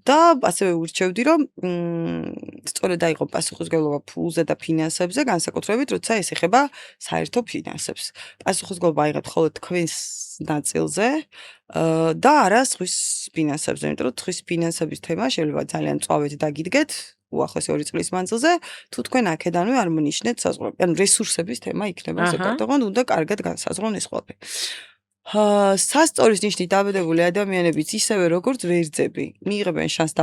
და ასევე ურჩევდი, რომ სწორედ აიღო პასუხისმგებლობა ფულზე და ფინანსებზე, განსაკუთრებით, როცა ეს ეხება საერთო ფინანსებს. პასუხისმგებლობა აიღებთ მხოლოდ თქვენს ნაწილზე და არა სხვის ფინანსებზე, იმიტომ რომ სხვის ფინანსების თემა შეიძლება ძალიან მწვავედ დაგიდგეთ უახლოესი 2 წლის მანძილზე, თუ თქვენ აქედანვე არ მონიშნეთ საზღვრები. ანუ რესურსების თემა იქნება ზოგადად, ოღონდ უნდა კარგად განსაზღვრონ ეს ყველაფერი. სასწორის ნიშნით დაბედებული ადამიანებიც ისევე როგორც ვერძები მიიღებენ შანსს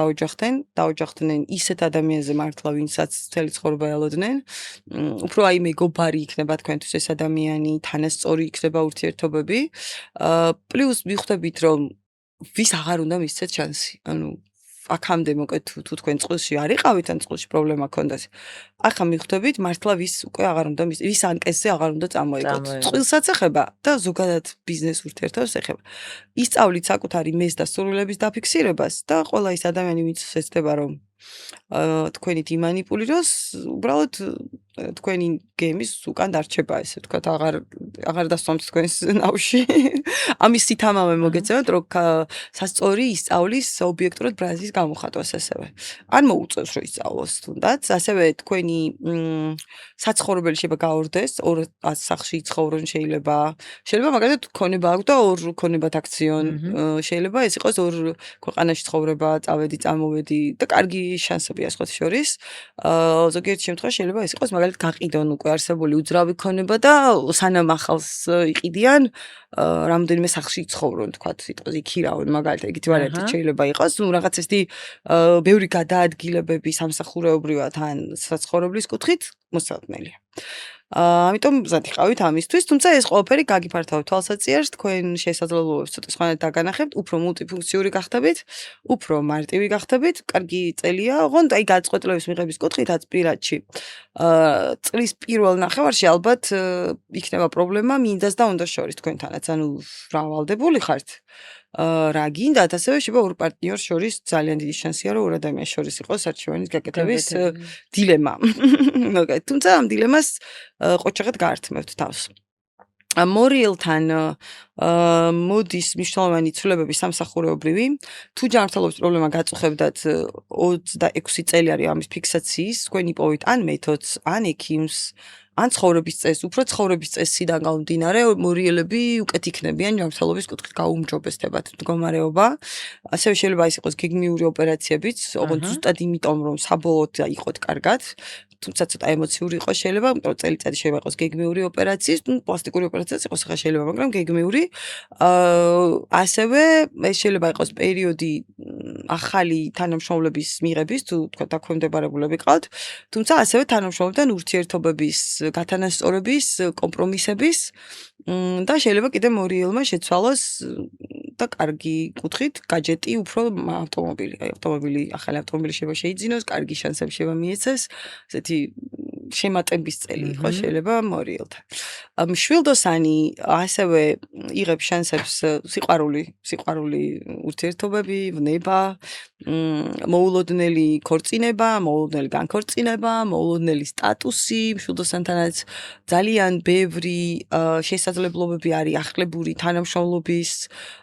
დაოჯახდნენ ისეთ ადამიანზე მართლა, ვინცაც მთელი ცხოვრება ელოდნენ. უფრო აი მეგობარი იქნება თქვენთვის ეს ადამიანი, თანასწორი იქნება ურთიერთობები. პლუს მიხვდებით, რომ ვის აღარ უნდა მისცეთ შანსი. ანუ აქამდე მოკლედ თუ თქვენ წყვილში არ იყავით ან წყვილში პრობლემა ქონდათ, ახლა მიხვდებით მართლა ვის უკვე აღარ უნდა ვის ანკესზე აღარ უნდა წამოიგოთ. წყვილსაც ეხება და ზოგადად ბიზნეს ურთიერთობას ეხება. ისწავლით საკუთარი მეს და სურვილების დაფიქსირებას და ყველა ის ადამიანი, ვინც ეცდება რომ თქვენით იმანიპულიროს, უბრალოდ თქვენი გემის უკან დარჩება, ესე ვთქვათ, აღარ დასვამთ თქვენს ნავში. ამის სითამამე მოგეცემათ, რომ სასწორი ისწავლის ობიექტურად ბრაზის გამოხატვას ასევე. არ მოუწევს რომ ისწავლოს თუნდაც, ასევე თქვენი საცხოვრებელი შეიძლება გაორდეს, ორ სახლში იცხოვრონ შეიძლება მაგალითად ქონება აქვს და ორ ქონებად აქციონ, შეიძლება ეს იყოს ორ ქვეყანაში ცხოვრება, წავედი, წამოვედი და კარგი შანსებია სხვათა შორის. ზოგიერთ შემთხვევაში შეიძლება ეს იყოს მაგალითად გაყიდონ უკვე არსებული უძრავი ქონება და სანამ ახალს იყიდიან, რამდენიმე სახლში იცხოვრონ, თქვათ, სიტყვაზე იქირავენ, მაგალითად, ეგეთი ვარიანტი შეიძლება იყოს. ნუ რაღაც ესეთი ბევრი გადაადგილებები სამსახურეობრივად ან საცხოვრებლის კუთხით მოსალოდნელია. ამიტომ მზად იყავით ამისთვის, თუმცა ეს ყველაფერი გაგიფართავთ თვალსაჩინოს, თქვენ შესაძლებლობებს ცოტა სხვანაირად დაგანახებთ, უფრო მულტიფუნქციური გახდებით, უფრო მარტივი გახდებით, კარგი წელია, ოღონდ აი გაწყვეტილების მიღების კუთხითაც პირადში. წლის პირველ ნახევარში ალბათ იქნება პრობლემა მინდას და უნდას შორის თქვენთანაც, ანუ რავალდებული ხართ. რა გინდათ, ასევე შეიძლება ორ პარტნიორს შორის ძალიან დიდი შანსია, რომ ორ ადამიანს შორის იყოს არჩევანის გაკეთების დილემა. მოგეთ, თუმცა ამ დილემას ყოჩაღად გაართმევთ თავს. მორიელთან მოდის მნიშვნელოვანი ცვლილებები სამსახურეობრივი. თუ ჯანმრთელობის პრობლემა გაწუხებდათ 26 წელი არის ამის ფიქსაციის, თქვენ იპოვით ან მეთოდს, ან ექიმს, ან ცხოვრების წესს, უფრო ცხოვრების წესიდან გამომდინარე, მორიელები უკეთ იქნებიან ჯანმრთელობის კუთხით გაუმჯობესდებათ მდგომარეობა. ასევე შეიძლება ის იყოს გეგმიური ოპერაციებიც, ოღონდ ზუსტად იმიტომ, რომ საბოლოოდ იყოთ კარგად. თუმცა ცოტა ემოციური იყოს შეიძლება, იმიტომ რომ წელიწადი შეიძლება იყოს გეგმიური ოპერაციის, პლასტიკური ოპერაციაც იყოს ახლა შეიძლება, მაგრამ გეგმიური. ასევე ეს შეიძლება იყოს პერიოდი ახალი თანამშრომლების მიღების, თუ თქვა დაქვემდებარებულები ყავთ, თუმცა ასევე თანამშრომლებთან ურთიერთობების გათანასწორების, კომპრომისების და შეიძლება კიდე მორიელმა შეცვალოს და კარგი კუთხით გაჯეტი უფრო ავტომობილი. აი ავტომობილი, ახალი ავტომობილი შეიძლება შეიძინოს, კარგი შანსები შეიძლება მიეცეს, ესეთი შემატების წელი იყოს შეიძლება მორიელთან. მშვილდოსანი ასევე იღებს შანსებს სიყვარული ურთიერთობები, ვნება, მოულოდნელი ქორწინება, მოულოდნელი განქორწინება, მოულოდნელი სტატუსი, მშვილდოსანთანაც ძალიან ბევრი შესაძლებლობები არის ახლებური თანამშრომლობის,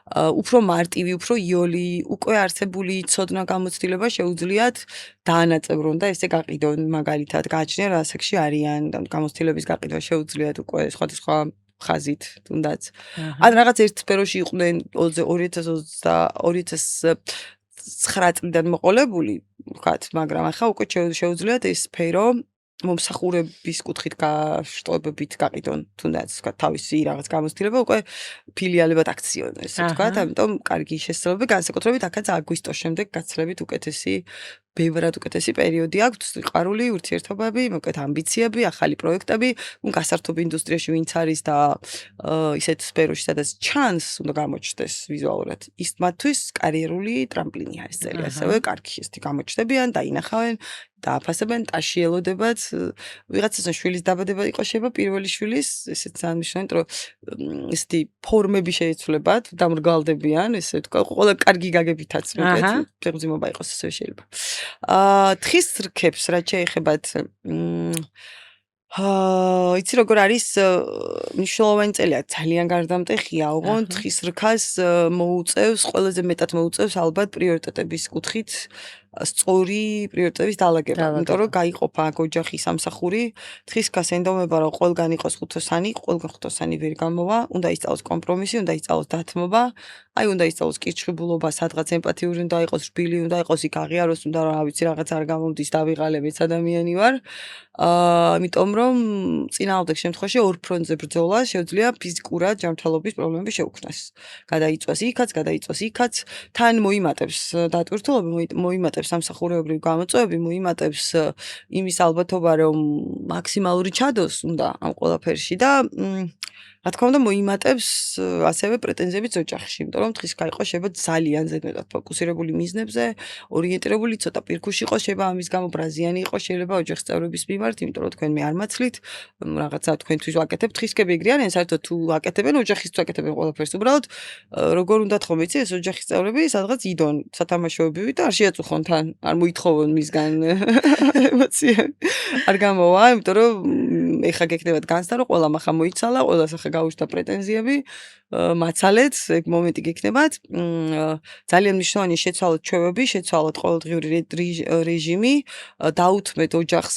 უფრო მარტივი, უფრო იოლი, უკვე არსებული ცოდნა გამოცდილება შეუძლიათ დაანაწევრონ და ესე გაყიდონ, მაგალითად, გააჩნიათ რა ასაკში არიან, გამოცდილების გაყიდვა შეუძლიათ უკვე სხვადასხვა ხაზით, თუნდაც. ან რაღაც ერთ სფეროში იყვნენ 2009 წლიდან მოყოლებული, ვთქვათ, მაგრამ ახლა უკვე შეუძლიათ ეს სფერო მომსახურების კუთხით გაშტოებებით გაყიდონ, თუნდაც ვთქვათ, თავისი რაღაც გამოცდილება უკვე ფილიალებად აქციონონ, ესე ვთქვათ, ამიტომ კარგი შესაძლებლობები, განსაკუთრებით აქაც აგვისტოს შემდეგ გაცლებით უკეთესი ბევრად უკეთესი პერიოდი აქვს, სიყვარული, ურთიერთობები, მოკეთ ამბიციები, ახალი პროექტები, გასართობ ინდუსტრიაში ვინც არის და ისეთ სფეროში, სადაც ჩანს, უნდა გამოჩნდეს ვიზუალურად. ის მათთვის კარიერული ტრამპლინია ეს წელი, ასევე კარგი ესეთი გამოჩნდებიან, დაინახავენ, დააფასებენ, ტაში ელოდებათ, ვიღაცასთან შვილის დაბადება იყოს შეიძლება პირველი შვილის, ესეც ძალიან მნიშვნელოვანია, რომ ესეთი ფორმები შეიცვლებათ, დამრგვალდებიან, ესე ვთქვა, ყველა კარგი გაგებითაც მოკეთ, ფეხბურთობა იყოს ესე შეიძლება. თხის რქებს რაც შეეხებათ იცი როგორ არის მნიშვნელოვანი წელია ძალიან გარდამტეხია ოღონდ თხის რქას მოუწევს ყველაზე მეტად მოუწევს ალბათ პრიორიტეტების კუთხით სწორი პრიორიტეტების დალაგება იმიტომ რომ გაიყოფა ოჯახი სამსახური თხის რქას ენდომება რომ ყველგან იყოს ხუთოსანი ყველგან ხუთოსანი ვერ გამოვა უნდა ისწავლოს კომპრომისი უნდა ისწავლოს დათმობა აი უნდა ისწავლოს კირჩხიბულობა სადღაც ემპათიური უნდა იყოს რბილი უნდა იყოს იქ აღიაროს უნდა რა ვიცი რაღაც არ გამომდის დავიღალებიც ადამიანი ვარ იმიტომ რომ წინააღმდეგ შემთხვევაში ორ ფრონტზე ბრძოლა შეუძლია ფიზიკურად ჯანმრთელობის პრობლემები შეუქმნას. გადაიწვას იქაც, თან მოიმატებს დატვირთულობა, მოიმატებს სამსახურეობრივი გამოწვევები, მოიმატებს იმის ალბათობა, რომ მაქსიმალური ჩადოს უნდა ამ ყველაფერში და რა თქმა უნდა მოიმატებს ასევე პრეტენზიებიც ოჯახში, იმიტომ რომ თხის გაიყო შეიძლება ძალიან ზედმეტად ფოკუსირებული მიზნებზე, ორიენტირებული ცოტა პირქუში იყოს, შეიძლება ამის გამო ბრაზიანი იყოს, შეიძლება ოჯახის წევრების მიმართ, იმიტომ რომ თქვენ მე არ მაცლით, რაღაცა თქვენთვის ვაკეთებ, თხისკები ეგრე არიან, საერთოდ თუ აკეთებენ ოჯახისთვის აკეთებენ ყველაფერს, უბრალოდ როგორ უნდათ ხომ იცი ეს ოჯახის წევრები სადღაც იდონ სათამაშოებივით და არ შეაწუხონ თან, არ მოითხოვონ მისგან ემოციები. არ გამოვა, იმიტომ რომ ეხა გეკნებათ განცდა რომ ყველა მახა მოიცალა, ყველას ახლა გაუჩნდა პრეტენზიები, მაცალეთ, ეგ მომენტი გეკნებათ. ძალიან მნიშვნელოვანია შეცვალოთ ჩვევები, შეცვალოთ ყოველდღიური რეჟიმი, დაუთმეთ ოჯახს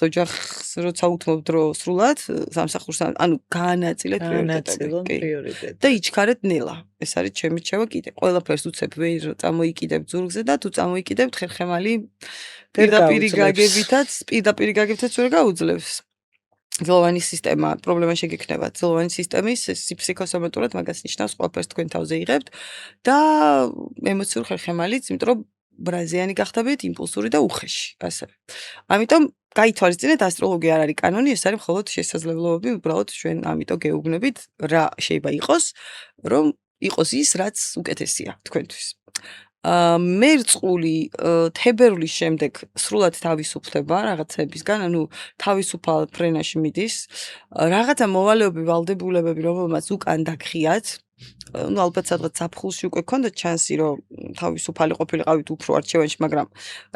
როცა უთმობ დრო სრულად, სამსახურს, ანუ გაანაწილეთ პრიორიტეტები. და იჩქარეთ ნელა. ეს არის ჩემი რჩევა კიდე. ყველაფერს უცებ ვერ წამოიკიდებ ზურგზე და თუ წამოიკიდებთ ხერხემალი პირდაპირ გაგებითაც ვერ გაუძლებს. ძელოვანი სისტემა პრობლემა შეგექნება ძელოვანი სისტემის ფსიქოსომატურად მაგას ნიშნავს ყველაფერს თქვენ თავზე იღებთ და ემოციურ ხერხემალიც იმიტომ რომ ბრაზიანი გახდებით იმპულსური და უხეში ასე ამიტომ გაითვალისწინეთ ასტროლოგია არ არის კანონი, ეს არის მხოლოდ შესაძლებლობები, უბრალოდ ჩვენ ამიტომ გეუბნებით რა შეიძლება იყოს, რომ იყოს ის, რაც უკეთესია თქვენთვის. მერწყული თებერვლის შემდეგ სრულად თავისუფლდება რაღაცებისგან, ანუ თავისუფალ ფრენაში მიდის. რაღაცა მოვალეობები, ვალდებულებები, რომელმაც უკან დაგხიათ. ну ალბათ სადღაც საფხულში უკვე გქონდათ ჩანსი რომ თავისუფალი ყოფილიყავით უფრო არჩევანში, მაგრამ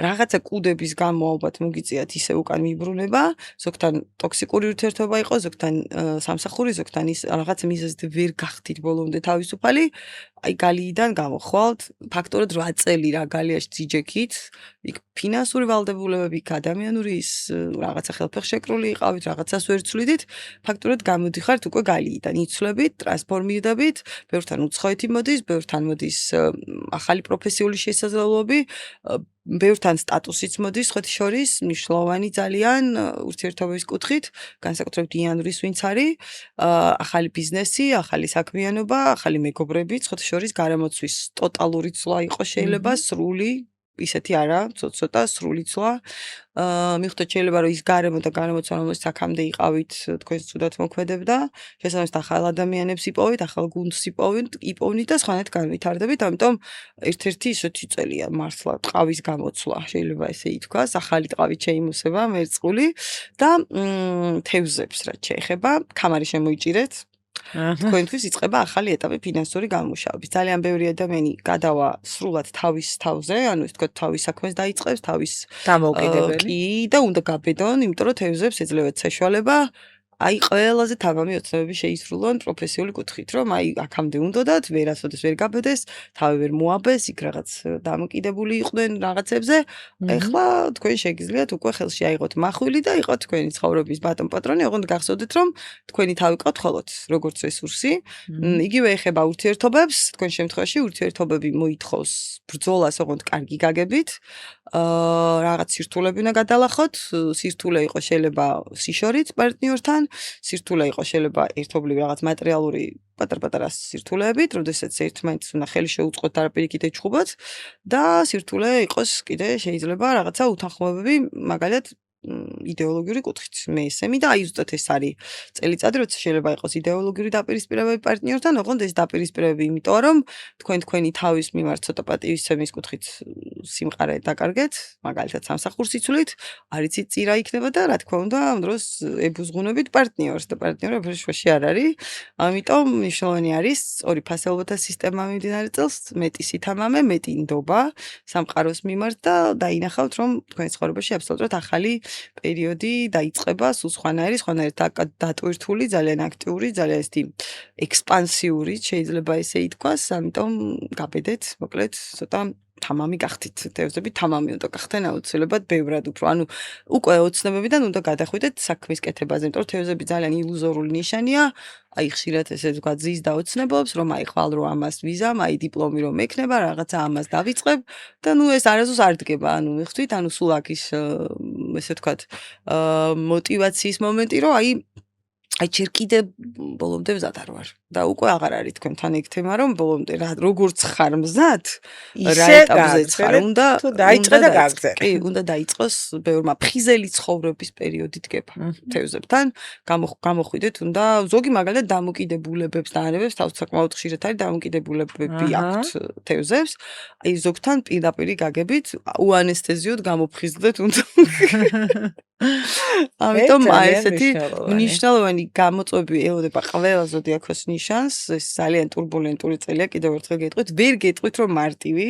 რაღაცა კუდების გამო ალბათ მოგიწიათ ისე უკან მიბრუნება, ზოგთან ტოქსიკური ურთიერთობა იყო, ზოგთან სამსახური, ზოგთან ის რაღაც მიზეზით ვერ გახდით ბოლომდე თავისუფალი, აი გალიიდან გამოხვალთ, ფაქტორად 8 წელი რა გალიაში ძიჯექით, იქ ფინანსური ვალდებულებები, ადამიანური ის რაღაცა ხელფეხშეკრული იყავით, რაღაცას ვერ ცვლიდით, ფაქტორად გამოდიხართ უკვე გალიიდან, იცვლებით, ტრანსფორმირდებით, ბევრთან უცხოეთი მოდის, ბევრთან მოდის ახალი პროფესიული შესაძლებლობები, ბევრთან სტატუსიც მოდის, ხოთი შორის, მნიშვნელოვანი ძალიან ურთიერთობების კუთხით, განსაკუთრებით იანვრის ვინც არის, ახალი ბიზნესი, ახალი საქმიანობა, ახალი მეგობრები, ხოთი შორის გარემოცვის ტოტალური ცვლა იყოს შეიძლება, სრული, ისეთი არა, ცოტა სრული ცვლა. მივხვდეთ შეიძლება რომ ის გარემო და გარემოცვა რომელიც აქამდე იყავით, თქვენ ცუდად მოქმედებდა, შესაბამისად ახალ ადამიანებს იპოვეთ, ახალ გუნდს იპოვნით და სხვანაირად განვითარდებით, ამიტომ ერთ-ერთი ისეთი წელია მართლა ტყავის გამოცვლა, შეიძლება ესე ითქვას, ახალი ტყავით შეიმოსება მერწყული და თევზებს რაც შეეხება, ქამარი შემოიჭირეთ. თქვენთვის იწყება ახალი ეტაპი ფინანსური გამომუშავების. ძალიან ბევრი ადამიანი გადავა სრულად თავის თავზე, ანუ ის თქვა თავის საქმეს დაიწყებს, თავის დამოუკიდებელი. კი და უნდა გაბედონ, იმიტომ რომ თევზებს ეძლევათ საშუალება აი ყველაზე თავამი ოცნებები შეისრულონ პროფესიული კუთხით, რომ აი აქამდე უნდათ, ვერასოდეს ვერ გაბედეს, თავი ვერ მოაბეს, იქ რაღაც დამოკიდებული იყვნენ რაღაცებზე. ეხლა თქვენ შეგიძლიათ უკვე ხელში აიღოთ მახვილი და იყოთ თქვენი ცხოვრების ბატონ პატრონი, ოღონდ გახსოვდეთ, რომ თქვენი თავი ყავთ ხოლმე როგორც რესურსი. იგივე ეხება ურთიერთობებს, თქვენ შემთხვევაში ურთიერთობები მოითხოვს ბრძოლას, ოღონდ კარგი გაგებით. რაღაც სირთულეები უნდა გადალახოთ, სირთულე იყო შეიძლება სიშორით პარტნიორთან, სირთულე იყო შეიძლება ერთობლივი რაღაც მატერიალური პატარ-პატარა სირთულეებით, როდესაც ერთმანეთს უნდა ხელი შეუწყოთ და არაფერი ეჩხუბოთ და სირთულე იყოს კიდე შეიძლება რაღაცა უთანხმოებები, მაგალითად იდეოლოგიური კუთხით მე ესემი და აი ზუსტად ეს არის წელიწადი, როცა შეიძლება იყოს იდეოლოგიური დაპირისპირებები პარტნიორთან, ოღონდ ეს დაპირისპირებები იმიტომ რომ თქვენი თავის მიმართ ცოტა პატივისცემის კუთხით სიმყარე დაკარგეთ, მაგალითად სამსახურს იცვლით, არ იცით წირა იქნება და რა თქმა უნდა ამ დროს ებუზღუნებით პარტნიორს და პარტნიორი აფერში შუაში არ არის. ამიტომ მნიშვნელოვანი არის სწორი ფასეულობათა სისტემა მიმდინარე წელს, მეტი სითამამე, მეტი ნდობა სამყაროს მიმართ და დაინახავთ რომ თქვენ ცხოვრებაში აბსოლუტურად ახალი პერიოდი დაიწყება, სულ სხვანაირი დატვირთული, ძალიან აქტიური, ძალიან ესეთი ექსპანსიური, შეიძლება ესე ითქვას, ამიტომ გაბედეთ, მოკლედ, ცოტა თამამი გახდით, თევზები თამამი უნდა გახდნენ აუცილებლად ბევრად უფრო, ანუ უკვე ოცნებებიდან უნდა გადახვიდეთ საქმის კეთებაზე, იმიტომ რომ თევზები ძალიან ილუზორული ნიშანია, აი ხშირად ესე თქვა ძის და ოცნებობს, რომ აი ხვალ რომ ამას ვიზამ, აი დიპლომი რომ ექნება, რაღაცა ამას დავიწყებ და ნუ ეს არასდროს არ დგება, ანუ მიხვდით, ანუ სულ აქ ის ესე ვთქვათ, мотиваციის მომენტი, რომ აი ჯერ კიდე ბოლომდე მზად არ ვარ და უკვე აღარ არის თქვენთან ეგ თემა რომ ბოლომდე როგორც ხარ მზად რა ეტაპზეც ხარ უნდა დაიწყე და გაგრძელე. კი, უნდა დაიწყოს ბევრმა ფხიზელი ცხოვრების პერიოდი დგება თევზებთან, გამოხვიდეთ, უნდა ზოგი მაგალითად დამოკიდებულებებს და ანებებს თავს საკმაოდ ხშირად არის დამოკიდებულებები აქვთ თევზებს, აი ზოგთან პირდაპირ გაგებით უანესთეზიოდ გამოფხიზდეთ უნდა ამიტომ აი ესეთი მნიშვნელოვანი გამოწვევები ელოდება ყველა ზოდიაქოს ნიშანს, ეს ძალიან турბულენტური წელია, კიდევ ერთხელ გეტყვით, ვერ გეტყვით რომ მარტივი,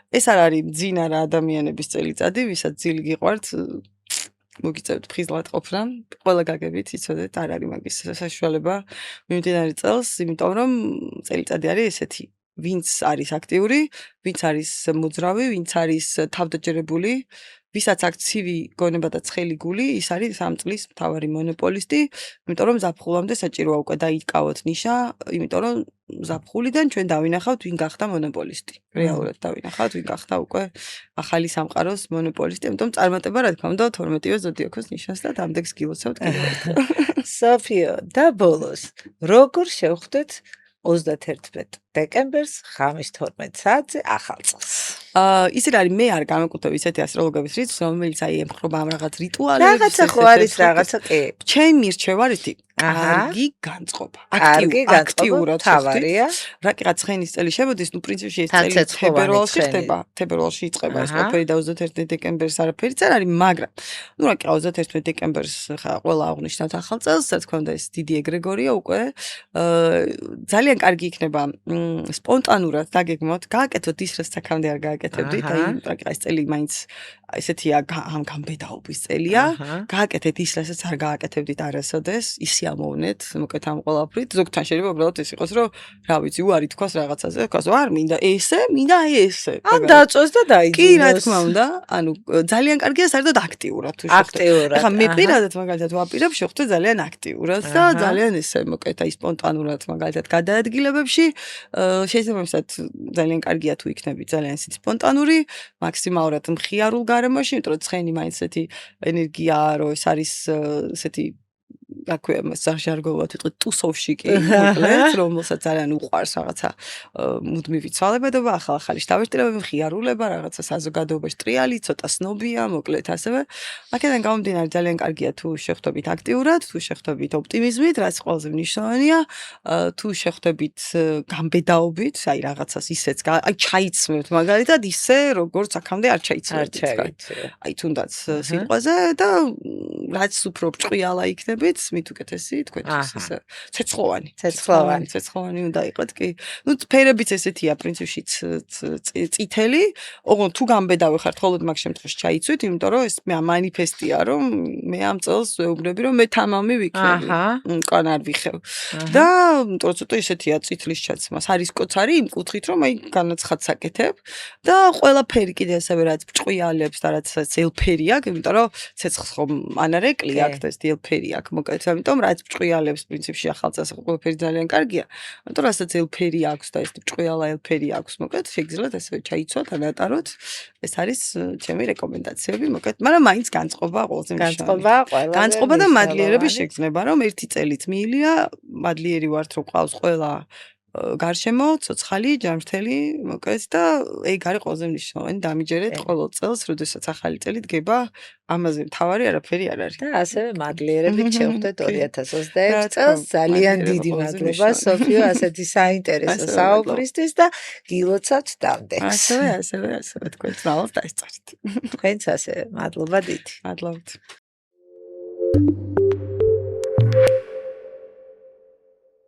ეს არ არის მძინარა ადამიანების წელიწადი, ვისაც ძილი გიყვართ, მოგიწევთ ფხიზლად ყოფნა, ყველა გაგებით იცოდეთ, არ არის მაგის საშუალება მიმდინარე წელს, იმიტომ რომ წელიწადი არის ესეთი, ვინც არის აქტიური, ვინც არის მოძრავი, ვინც არის თავდაჯერებული, ვისაც აქ ცივი გონება და ცხელი გული, ის არის ამ წლის მთავარი მონოპოლისტი, იმიტომ რომ ზაფხულამდე საჭიროა უკვე დაიკავოთ ნიშა, იმიტომ რომ ზაფხულიდან ჩვენ დავინახავთ ვინ გახდა მონოპოლისტი. რეალურად დავინახავთ ვინ გახდა უკვე ახალი სამყაროს მონოპოლისტი, ამიტომ წარმატება რა თქმა უნდა 12-ვე ზოდიაქოს ნიშანს და დამდეგს გილოცავთ კიდევ ერთხელ. სოფიო, და ბოლოს, როგორ შევხვდეთ 31 დეკემბერს ღამის 12 საათზე ახალ წელს. ისე არის მე არ გამეკუთვნებ ისეთი ასტროლოგების რიცხვს, რომელიც აი ემხრობა ამ რაღაც რიტუალებს. რაღაცა ხო არის, რაღაცა კი. ჩემი მირჩევა არის კარგი განწყობა. აქტიურად თავარია. რაკიღაც ცხენის წელი შევოდის, ნუ პრინციპში ეს წელი თებერვალში ხდება. თებერვალში იწყება ეს ყველაფერი და 31 დეკემბერს არაფერი წარ არის, მაგრამ ნუ რაკიღა 31 დეკემბერს ხა ყველა აღნიშნავთ ახალ წელს, რა თქმა უნდა ეს დიდი ეგრეგორია უკვე. ძალიან კარგი იქნება სპონტანურად დაგეგმოთ, გააკეთოთ ის, რაც აქამდე არ გააკეთებდით, აი რაკიღა ეს წელი მაინც ესეთია ამ გამბედაობის წელია. გააკეთეთ ის, რასაც არ გააკეთებდით არასოდეს, ისი ამოვნეთ, მოკლედ ამ ყველაფრით. ზოგთან შეიძლება უბრალოდ ეს იყოს, რომ რა ვიცი, უარი თქვას რაღაცაზე, თქვას, არ მინდა ესე, მინდა აი ესე. ან დაწოს და დაიძინოს. კი, რა თქმა უნდა, ანუ ძალიან კარგია საერთოდ აქტიურად თუ აქტიურად. ახლა მე პირადად მაგალითად ვაპირებ შეხვდე ძალიან აქტიურად და ძალიან ესე მოკლედ აი სპონტანურად მაგალითად გადაადგილებებში შეიძლება იმისად ძალიან კარგია თუ იქნები ძალიან ისეთი სპონტანური, მაქსიმალურად მხიარულ გარემოში, იმიტომ რომ ცხენი მაინც ესეთი ენერგიაა, რომ ეს არის ესეთი აქვე საჟარგოულად ვიტყვით ტუსოვში კი მოკლედ, რომელსაც ძალიან უყვარს რაღაცა მუდმივი ცვალებადობა, ახალი შთაბეჭდილებები, მხიარულება, რაღაცა საზოგადოებაში ტრიალი, ცოტა სნობია, მოკლედ ასევე. აქედან გამომდინარე ძალიან კარგია თუ შეხვდებით აქტიურად, თუ შეხვდებით ოპტიმიზმით, რაც ყველაზე მნიშვნელოვანია, თუ შეხვდებით გამბედაობით, აი რაღაცას ისეც, აი ჩაიცმევთ მაგალითად ისე, როგორც აქამდე არ ჩაიცმევთ. აი თუნდაც სიტყვაზე და რაც უფრო ბრწყიალა იქნებით, მით უკეთესი თქვენთვის ესე ცეცხლოვანი უნდა იყოთ კი. ნუ ფერებიც ესეთია პრინციპში წითელი, ოღონდ თუ გამბედავი ხართ, ხოლოდ მაგ შემთხვევაში ჩაიცვით, იმიტომ რომ ეს მანიფესტია, რომ მე ამ წელს ვეუბნები, რომ მე თამამი ვიქნები. უკან არ ვიხევ. და იმიტომ რომ ცოტა ისეთია წითლის ჩაცმას. არის კოცარი იმ კუთხით, რომ აი განაცხადს აკეთებ და ყველაფერი კიდე ასევე რაც ბრწყიალებს და რაც ელფერი აქვს, იმიტომ რომ ცეცხლს ხომ ანარეკლი აქვს და ეს ელფერი აქვს. მოკლედ, ამიტომ რაც ბრწყიალებს პრინციპში ახალ წელს ყველაფერი ძალიან კარგია. ამიტომ რასაც ელფერი აქვს და ეს ბრწყიალა ელფერი აქვს, მოკლედ შეგიძლიათ ესე ჩაიცვათ, ანატაროთ. ეს არის ჩემი რეკომენდაციები, მოკლედ, მაგრამ მაინც განწყობა ყველაზე მნიშვნელოვანია. განწყობა და მადლიერები შეგრძნება, რომ ერთი წელით მიილია, მადლიერი ვართ, რომ ყავს ყველა გარშემო, ცოცხალი, ჯანმრთელი, მოკლედ და ეგ არის ყველაზე მნიშვნელოვანი. დამიჯერეთ ყოველ წელს, როდესაც ახალი წელი დგება, ამაზე მთავარი არაფერი არ არის. და ასევე მადლიერებით შევხვდეთ 2026 წელს. ძალიან დიდი მადლობა სოფიო, ასეთი საინტერესო საუბრისთვის და გილოცავთ დამდეგს. ასევე თქვენ ძალას დაესწრით. თქვენც ასევე მადლობა დიდი. მადლობთ.